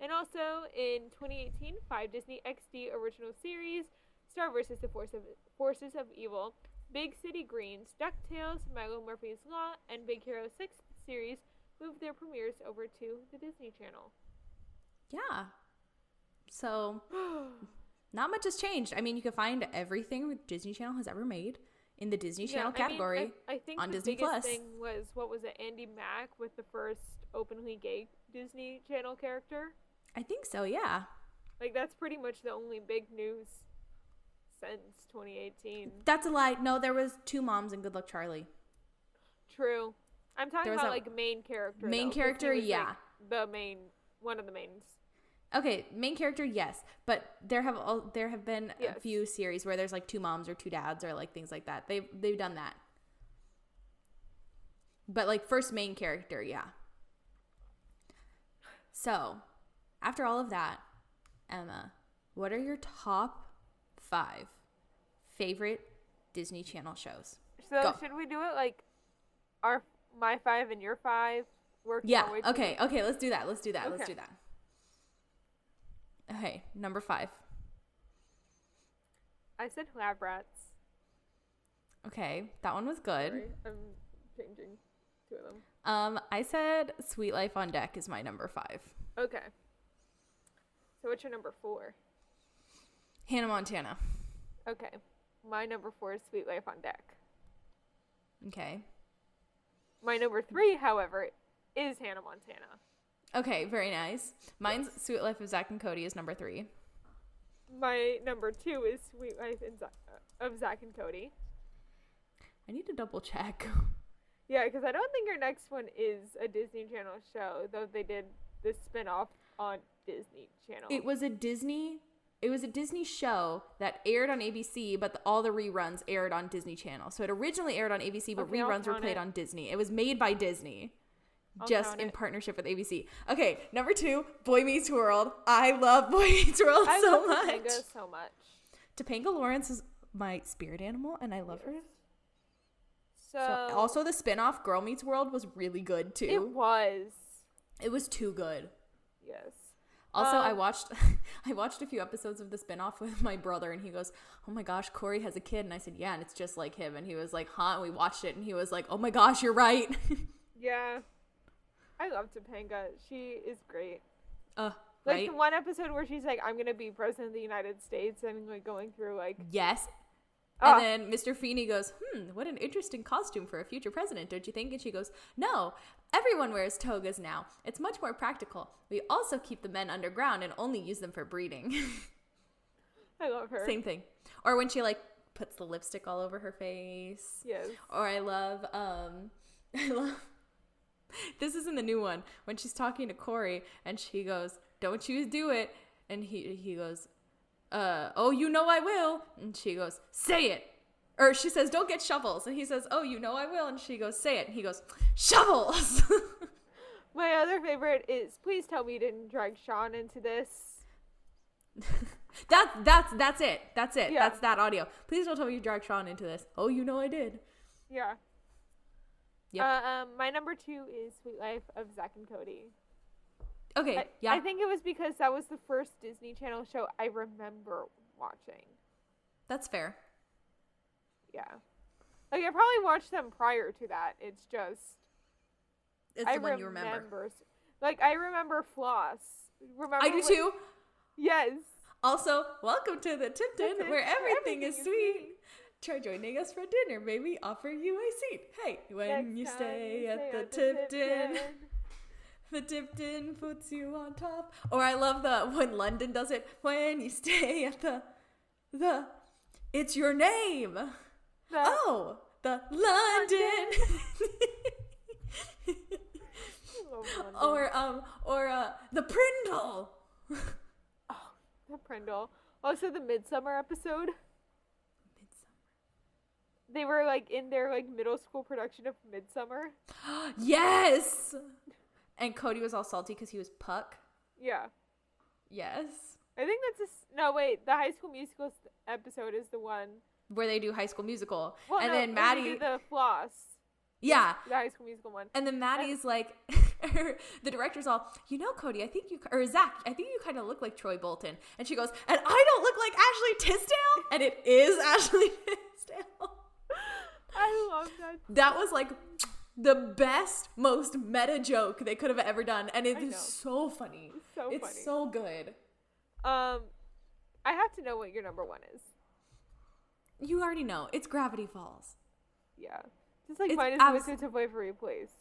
And also in 2018, 5 Disney XD original series, Star vs. the Forces of Evil, Big City Greens, DuckTales, Milo Murphy's Law, and Big Hero 6 series moved their premieres over to the Disney Channel. Yeah. So, not much has changed. I mean, you can find everything Disney Channel has ever made in the Disney Channel category I think on the Disney biggest Plus. thing was, what was it, Andy Mack with the first openly gay Disney Channel character? I think so, yeah. That's pretty much the only big news since 2018. That's a lie. No, there was 2 moms in Good Luck Charlie. True. I'm talking about main character. Main character, yeah. One of the mains. Okay, main character, yes, but there have been a few series where there's 2 moms or 2 dads or things like that. They've done that. But first main character, yeah. So, after all of that, Emma, what are your top 5 favorite Disney Channel shows? So Go. Should we do it my 5 and your 5? Yeah. Okay. Let's do that. Okay. Number 5. I said Lab Rats. Okay, that one was good. Sorry, I'm changing 2 of them. I said Sweet Life on Deck is my number 5. Okay. So what's your number 4? Hannah Montana. Okay. My number 4 is Sweet Life on Deck. Okay. My number 3, however, is Hannah Montana. Okay, very nice. Mine's Sweet Life of Zack and Cody is number 3. My number 2 is Sweet Life of Zack and Cody. I need to double check. Yeah, because I don't think your next one is a Disney Channel show, though they did the spinoff on Disney Channel. It was a Disney show that aired on ABC, but all the reruns aired on Disney Channel. So it originally aired on ABC, but reruns were played on Disney. It was made by Disney. Just in partnership with ABC. Okay, number 2, Boy Meets World. I love Boy Meets World so much. I love Topanga so much. Topanga Lawrence is my spirit animal, and I love her. So also the spinoff Girl Meets World was really good too. It was too good. Yes. Also, I watched a few episodes of the spinoff with my brother, and he goes, "Oh my gosh, Corey has a kid," and I said, "Yeah, and it's just like him," and he was like, "Huh?" And we watched it, and he was like, "Oh my gosh, you're right." Yeah. I love Topanga. She is great. Right? The one episode where she's like, "I'm gonna be president of the United States," and going through yes. And then Mr. Feeney goes, what an interesting costume for a future president, don't you think? And she goes, "No, everyone wears togas now. It's much more practical. We also keep the men underground and only use them for breeding." I love her. Same thing. Or when she puts the lipstick all over her face. Yes. Or I love This is in the new one when she's talking to Corey and she goes, "Don't you do it," and he goes, "Oh, you know I will," and she goes, "Say it," or she says, "Don't get shovels," and he says, "Oh, you know I will," and she goes, "Say it," and he goes, "Shovels." My other favorite is, please tell me you didn't drag Sean into this. That's it. Yeah. That's that audio. Please don't tell me you dragged Sean into this. Oh, you know I did. Yeah. Yep. My number 2 is Sweet Life of Zack and Cody. Okay, yeah. I think it was because that was the first Disney Channel show I remember watching. That's fair. Yeah. Like, I probably watched them prior to that. It's just... It's the one you remember. Like, I remember Floss. I do too. Yes. Also, welcome to the Tipton, where everything is sweet. Try joining us for dinner, may we offer you a seat. Hey, when you stay at the Tipton, the Tipton puts you on top. Or I love when London does it, when you stay at the it's your name. The London. Or the Prindle. Oh, the Prindle. Also, the Midsummer episode. They were, like, in their, like, middle school production of Midsummer. Yes! And Cody was all salty because he was Puck. Yeah. Yes. I think that's no, wait. The High School Musical episode is the one. Where they do High School Musical. Well, and no, then Maddie... they do the Floss. Yeah. The High School Musical one. And then Maddie's like... the director's all, you know, Cody, I think you... Or Zach, I think you kind of look like Troy Bolton. And she goes, and I don't look like Ashley Tisdale? And it is Ashley Tisdale. I love that. That was like the best, most meta joke they could have ever done, and it is so funny. It's so good. I have to know what your number 1 is. You already know. It's Gravity Falls. Yeah, just like mine is Wizards of Waverly Place.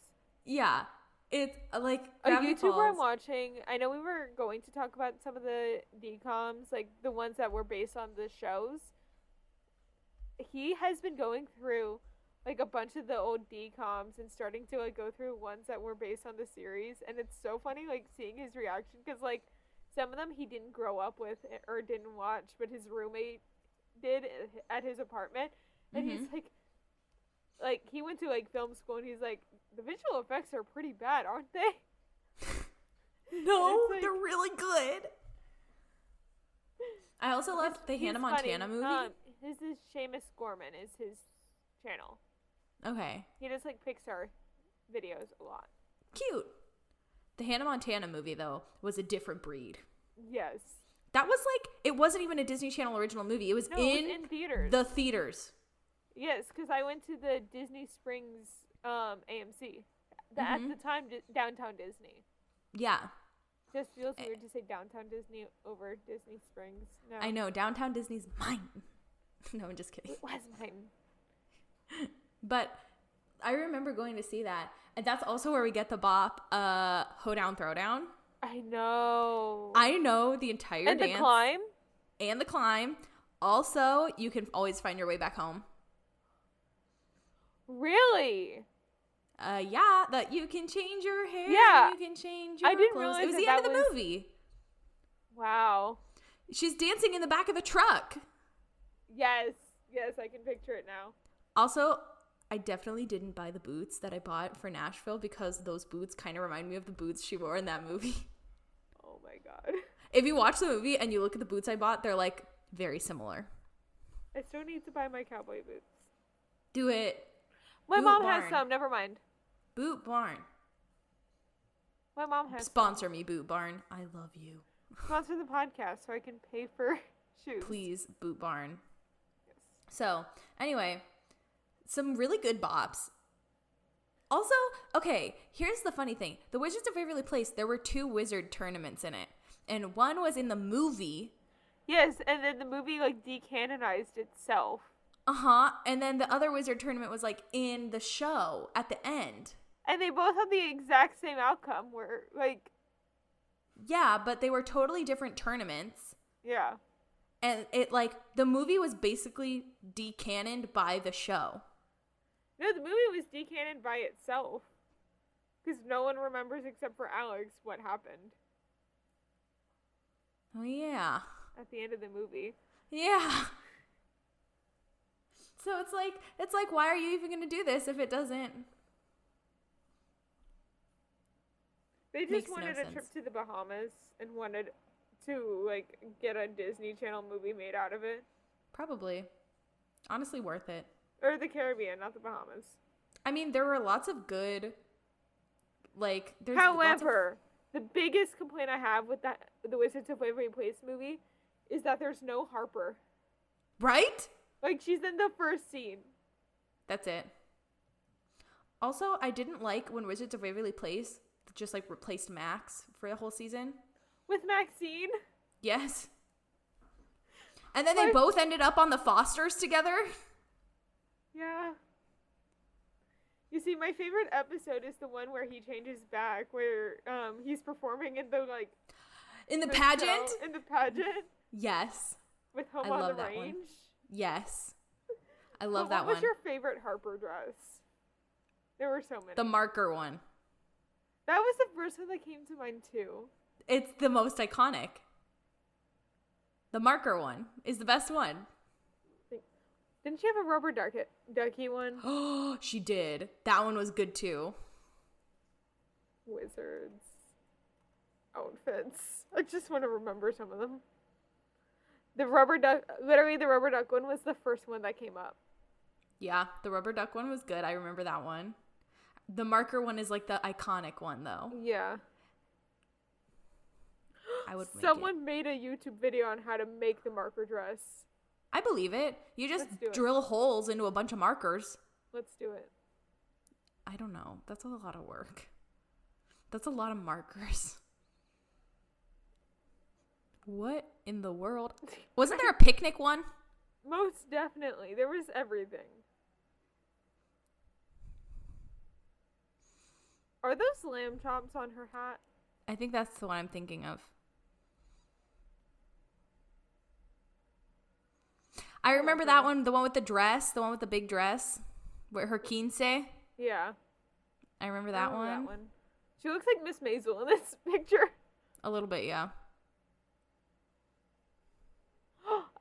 Yeah, it's like a YouTuber I'm watching. I know we were going to talk about some of the DComs, like the ones that were based on the shows. He has been going through like a bunch of the old DComs and starting to like go through ones that were based on the series, and it's so funny like seeing his reaction because like some of them he didn't grow up with or didn't watch, but his roommate did at his apartment, and he's like he went to like film school and he's like, the visual effects are pretty bad, aren't they? No, like, they're really good. I also love the Hannah Montana movie. His is Seamus Gorman is his channel. Okay. He does like Pixar videos a lot. Cute. The Hannah Montana movie though was a different breed. Yes. That was like, it wasn't even a Disney Channel original movie. It was, in theaters. The theaters. Yes, because I went to the Disney Springs AMC. At the time, Downtown Disney. Yeah. Just feels weird to say Downtown Disney over Disney Springs. No. I know. Downtown Disney's mine. No, I'm just kidding. It was mine. But I remember going to see that. And that's also where we get the bop, Hoedown Throwdown. I know. The entire dance. And the climb. And the climb. Also, you can always find your way back home. Really? Yeah, that you can change your hair. Yeah. You can change your I didn't clothes. realize it was the end of the movie. Wow. She's dancing in the back of the truck. Yes, I can picture it now. Also, I definitely didn't buy the boots that I bought for Nashville because those boots kind of remind me of the boots she wore in that movie. Oh my god. If you watch the movie and you look at the boots I bought, they're like very similar. I still need to buy my cowboy boots. Do it. My mom has some, never mind. Boot Barn. My mom has Sponsor me, Boot Barn. I love you. Sponsor the podcast so I can pay for shoes. Please, Boot Barn. Yes. So, anyway, some really good bops. Also, okay, here's the funny thing. The Wizards of Waverly Place, there were 2 wizard tournaments in it. And one was in the movie. Yes, and then the movie, like, decanonized itself. Uh-huh. And then the other wizard tournament was, like, in the show at the end. And they both had the exact same outcome where, like... Yeah, but they were totally different tournaments. Yeah. And it, like, the movie was basically decanoned by the show. No, the movie was decanoned by itself. Because no one remembers except for Alex what happened. Oh, yeah. At the end of the movie. Yeah. So it's like, why are you even going to do this if it doesn't? They just wanted a trip to the Bahamas and wanted to, like, get a Disney Channel movie made out of it. Probably. Honestly, worth it. Or the Caribbean, not the Bahamas. I mean, there were lots of good, like, there's However, the biggest complaint I have with the Wizards of Waverly Place movie is that there's no Harper. Right? Like, she's in the first scene. That's it. Also, I didn't like when Wizards of Waverly Place just, like, replaced Max for the whole season. With Maxine? Yes. And then they both ended up on the Fosters together. Yeah. You see, my favorite episode is the one where he changes back, where he's performing in the, like... In the pageant? In the pageant? Yes. With Home on the Range? One. Yes. I love that one. What was your favorite Harper dress? There were so many. The marker one. That was the first one that came to mind, too. It's the most iconic. The marker one is the best one. Didn't she have a rubber ducky one? Oh, she did. That one was good, too. Wizards. Outfits. I just want to remember some of them. The rubber duck one was the first one that came up. Yeah, the rubber duck one was good. I remember that one. The marker one is like the iconic one, though. Yeah. Someone made a YouTube video on how to make the marker dress. I believe it. You just drill holes into a bunch of markers. Let's do it. I don't know. That's a lot of work. That's a lot of markers. What in the world? Wasn't there a picnic one? Most definitely. There was everything. Are those lamb chops on her hat? I think that's the one I'm thinking of. I remember that one, the one with the dress, the one with the big dress, with her quince. Yeah. I remember that one. She looks like Miss Maisel in this picture. A little bit, yeah.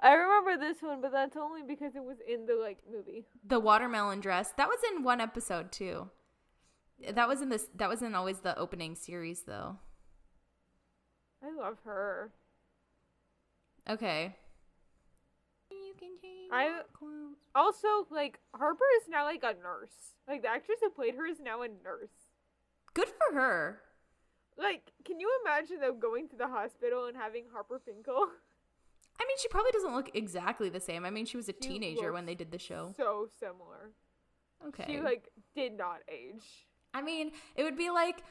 I remember this one, but that's only because it was in the, like, movie. The watermelon dress. That was in one episode, too. That wasn't always the opening series, though. I love her. Okay. Also, like, Harper is now, like, a nurse. Like, the actress who played her is now a nurse. Good for her. Like, can you imagine, though, going to the hospital and having Harper Finkel? I mean, she probably doesn't look exactly the same. I mean, she was a teenager when they did the show. So similar. Okay. She, like, did not age. I mean, it would be like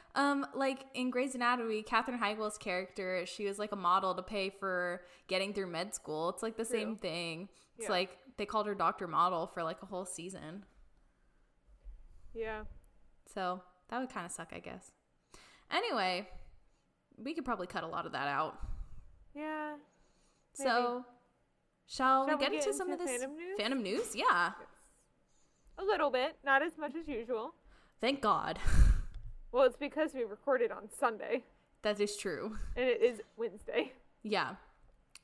in Grey's Anatomy, Katherine Heigl's character, she was like a model to pay for getting through med school. It's like the same thing. It's like they called her Dr. Model for like a whole season. Yeah. So that would kind of suck, I guess. Anyway, we could probably cut a lot of that out. Yeah. Maybe. So, shall we get into some of this fandom news? Yeah. Yes. A little bit. Not as much as usual. Thank God. Well, it's because we recorded on Sunday. That is true. And it is Wednesday. Yeah.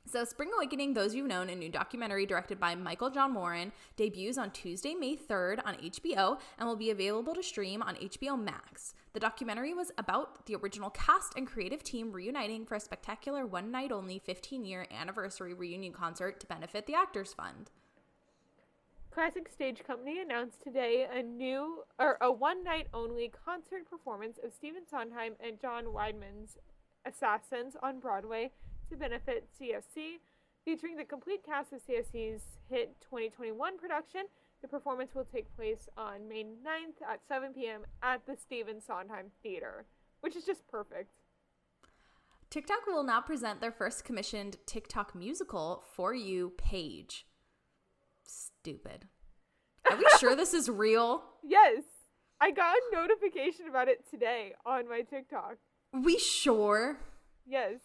So Spring Awakening, Those You've Known, a new documentary directed by Michael John Warren, debuts on Tuesday, May 3rd on HBO and will be available to stream on HBO Max. The documentary was about the original cast and creative team reuniting for a spectacular one-night-only 15-year anniversary reunion concert to benefit the Actors Fund. Classic Stage Company announced today a one-night-only concert performance of Stephen Sondheim and John Weidman's Assassins on Broadway to benefit CSC. Featuring the complete cast of CSC's hit 2021 production, the performance will take place on May 9th at 7 p.m. at the Stephen Sondheim Theater, which is just perfect. TikTok will now present their first commissioned TikTok musical, For You Page. Stupid. Are we sure this is real? Yes. I got a notification about it today on my TikTok. We sure? Yes.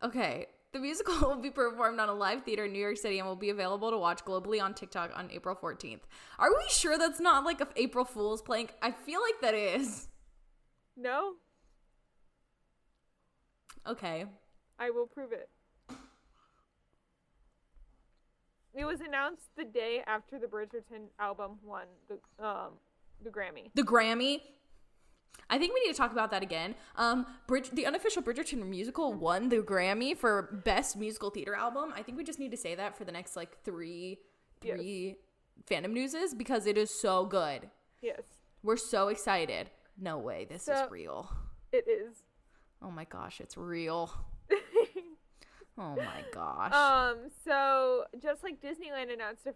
Okay. The musical will be performed on a live theater in New York City and will be available to watch globally on TikTok on April 14th. Are we sure that's not like a April Fool's prank? I feel like that is. No? Okay. I will prove it. It was announced the day after the Bridgerton album won the Grammy. The Grammy? I think we need to talk about that again. The unofficial Bridgerton musical won the Grammy for Best Musical Theater Album. I think we just need to say that for the next, like, three fandom newses because it is so good. Yes. We're so excited. No way. This is real. It is. Oh, my gosh. It's real. Oh my gosh. So just like Disneyland announced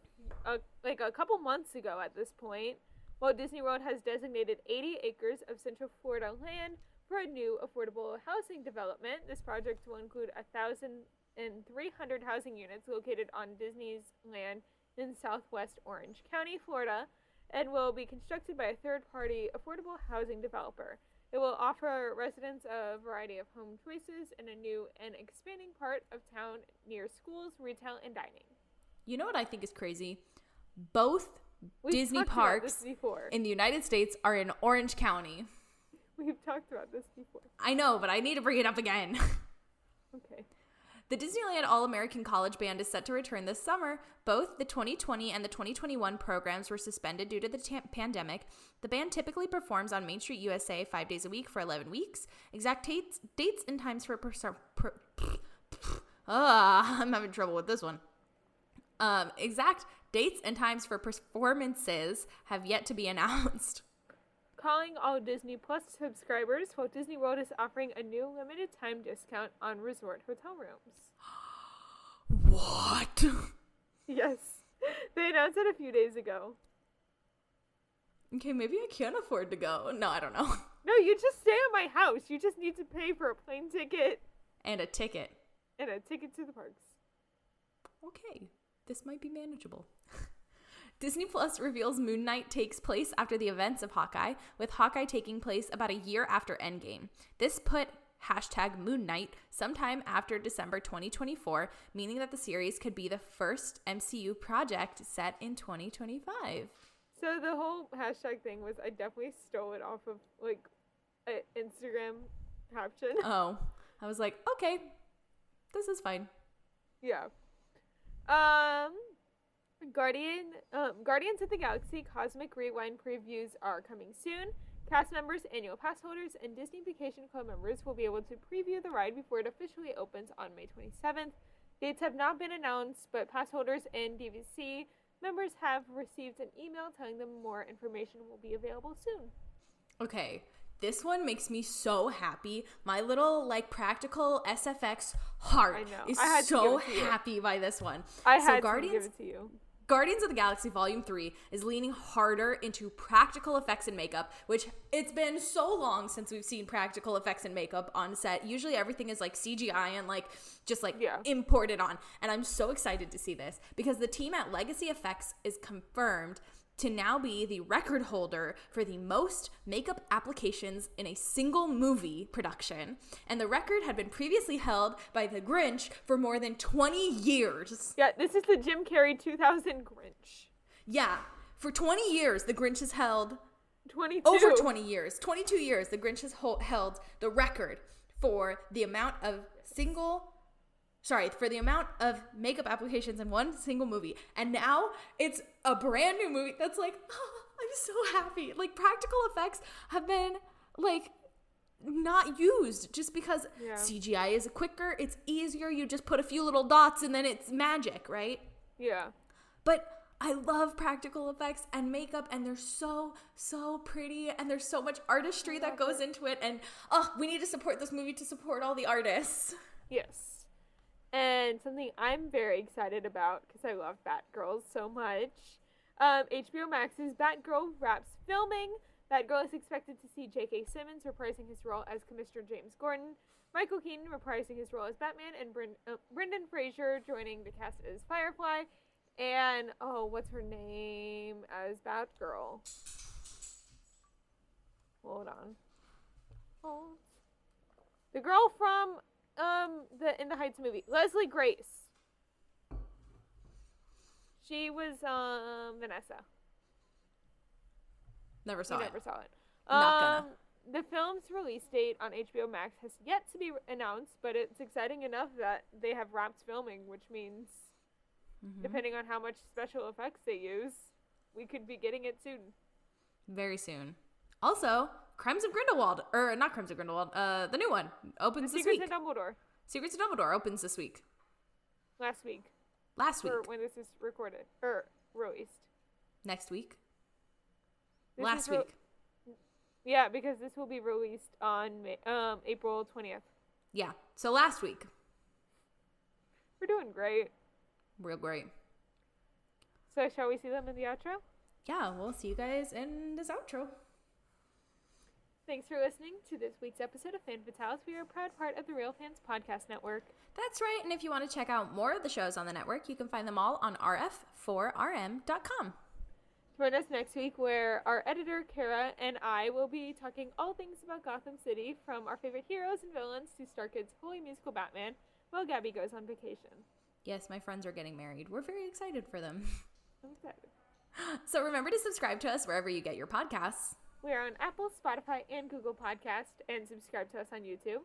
a couple months ago at this point, Walt Disney World has designated 80 acres of Central Florida land for a new affordable housing development. This project will include 1,300 housing units located on Disney's land in southwest Orange County, Florida, and will be constructed by a third-party affordable housing developer. It will offer residents a variety of home choices in a new and expanding part of town near schools, retail, and dining. You know what I think is crazy? Both Disney parks in the United States are in Orange County. We've talked about this before. I know, but I need to bring it up again. Okay. The Disneyland All-American College Band is set to return this summer. Both the 2020 and the 2021 programs were suspended due to the pandemic. The band typically performs on Main Street, USA 5 days a week for 11 weeks. Exact dates and times for I'm having trouble with this one. Exact dates and times for performances have yet to be announced. Calling all Disney Plus subscribers, Walt Disney World is offering a new limited time discount on resort hotel rooms. What? Yes. They announced it a few days ago. Okay, maybe I can't afford to go. No, I don't know. No, you just stay at my house. You just need to pay for a plane ticket. And a ticket. And a ticket to the parks. Okay, this might be manageable. Disney Plus reveals Moon Knight takes place after the events of Hawkeye, with Hawkeye taking place about a year after Endgame. This put #Moon Knight sometime after December 2024, meaning that the series could be the first MCU project set in 2025. So the whole hashtag thing was, I definitely stole it off of, like, an Instagram caption. Oh, I was like, okay, this is fine. Yeah. Guardians of the Galaxy Cosmic Rewind previews are coming soon. Cast members, annual pass holders, and Disney Vacation Club members will be able to preview the ride before it officially opens on May 27th. Dates have not been announced, but pass holders and DVC members have received an email telling them more information will be available soon. Okay, this one makes me so happy. My little, like, practical SFX heart is so happy by this one. I had to give it to you. Guardians of the Galaxy Volume 3 is leaning harder into practical effects and makeup, which it's been so long since we've seen practical effects and makeup on set. Usually everything is like CGI and imported on. And I'm so excited to see this because the team at Legacy Effects is confirmed to now be the record holder for the most makeup applications in a single movie production. And the record had been previously held by The Grinch for more than 20 years. Yeah, this is the Jim Carrey 2000 Grinch. Yeah, for 20 years, The Grinch has held... 22. Over 20 years. 22 years, The Grinch has held the record for the amount of makeup applications in one single movie. And now it's a brand new movie that's like, oh, I'm so happy. Like, practical effects have been, like, not used just because CGI is quicker, it's easier, you just put a few little dots and then it's magic, right? Yeah. But I love practical effects and makeup, and they're so, so pretty, and there's so much artistry that goes into it, and we need to support this movie to support all the artists. Yes. And something I'm very excited about, because I love Batgirl so much, HBO Max's Batgirl wraps filming. Batgirl is expected to see J.K. Simmons reprising his role as Commissioner James Gordon, Michael Keaton reprising his role as Batman, and Brendan Fraser joining the cast as Firefly, and, what's her name as Batgirl? Hold on. Oh. The girl from... the In the Heights movie, Leslie Grace. She was Vanessa. Never saw it. Never saw it. Not gonna. The film's release date on HBO Max has yet to be announced, but it's exciting enough that they have wrapped filming, which means, depending on how much special effects they use, we could be getting it soon. Very soon. Also, Crimes of Grindelwald, or not Crimes of Grindelwald, the new one opens this week. Secrets of Dumbledore. Secrets of Dumbledore opens this week. Last week. For when this is recorded, or released. Next week. Last week. Yeah, because this will be released on April 20th. Yeah, so last week. We're doing great. Real great. So shall we see them in the outro? Yeah, we'll see you guys in this outro. Thanks for listening to this week's episode of Fan Fatales. We are a proud part of the Real Fans Podcast Network. That's right, and if you want to check out more of the shows on the network, you can find them all on rf4rm.com. Join us next week where our editor, Kara, and I will be talking all things about Gotham City, from our favorite heroes and villains to Star Kid's Holy Musical Batman, while Gabby goes on vacation. Yes, my friends are getting married. We're very excited for them. I'm excited. So remember to subscribe to us wherever you get your podcasts. We are on Apple, Spotify, and Google Podcasts, and subscribe to us on YouTube.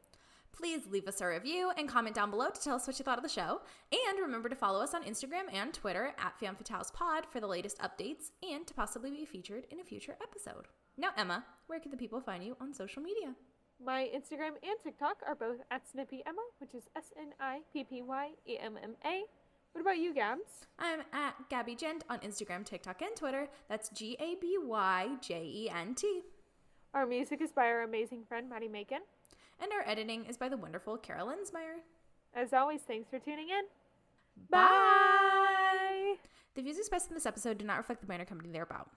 Please leave us a review and comment down below to tell us what you thought of the show. And remember to follow us on Instagram and Twitter at FanFatalesPod for the latest updates and to possibly be featured in a future episode. Now, Emma, where can the people find you on social media? My Instagram and TikTok are both at SnippyEmma, which is SNIPPYEMMA. What about you, Gabs? I'm at Gabby Gent on Instagram, TikTok, and Twitter. That's GABYJENT. Our music is by our amazing friend, Maddie Macon. And our editing is by the wonderful Carol Linsmeyer. As always, thanks for tuning in. Bye! The views expressed in this episode do not reflect the brand or company they're about.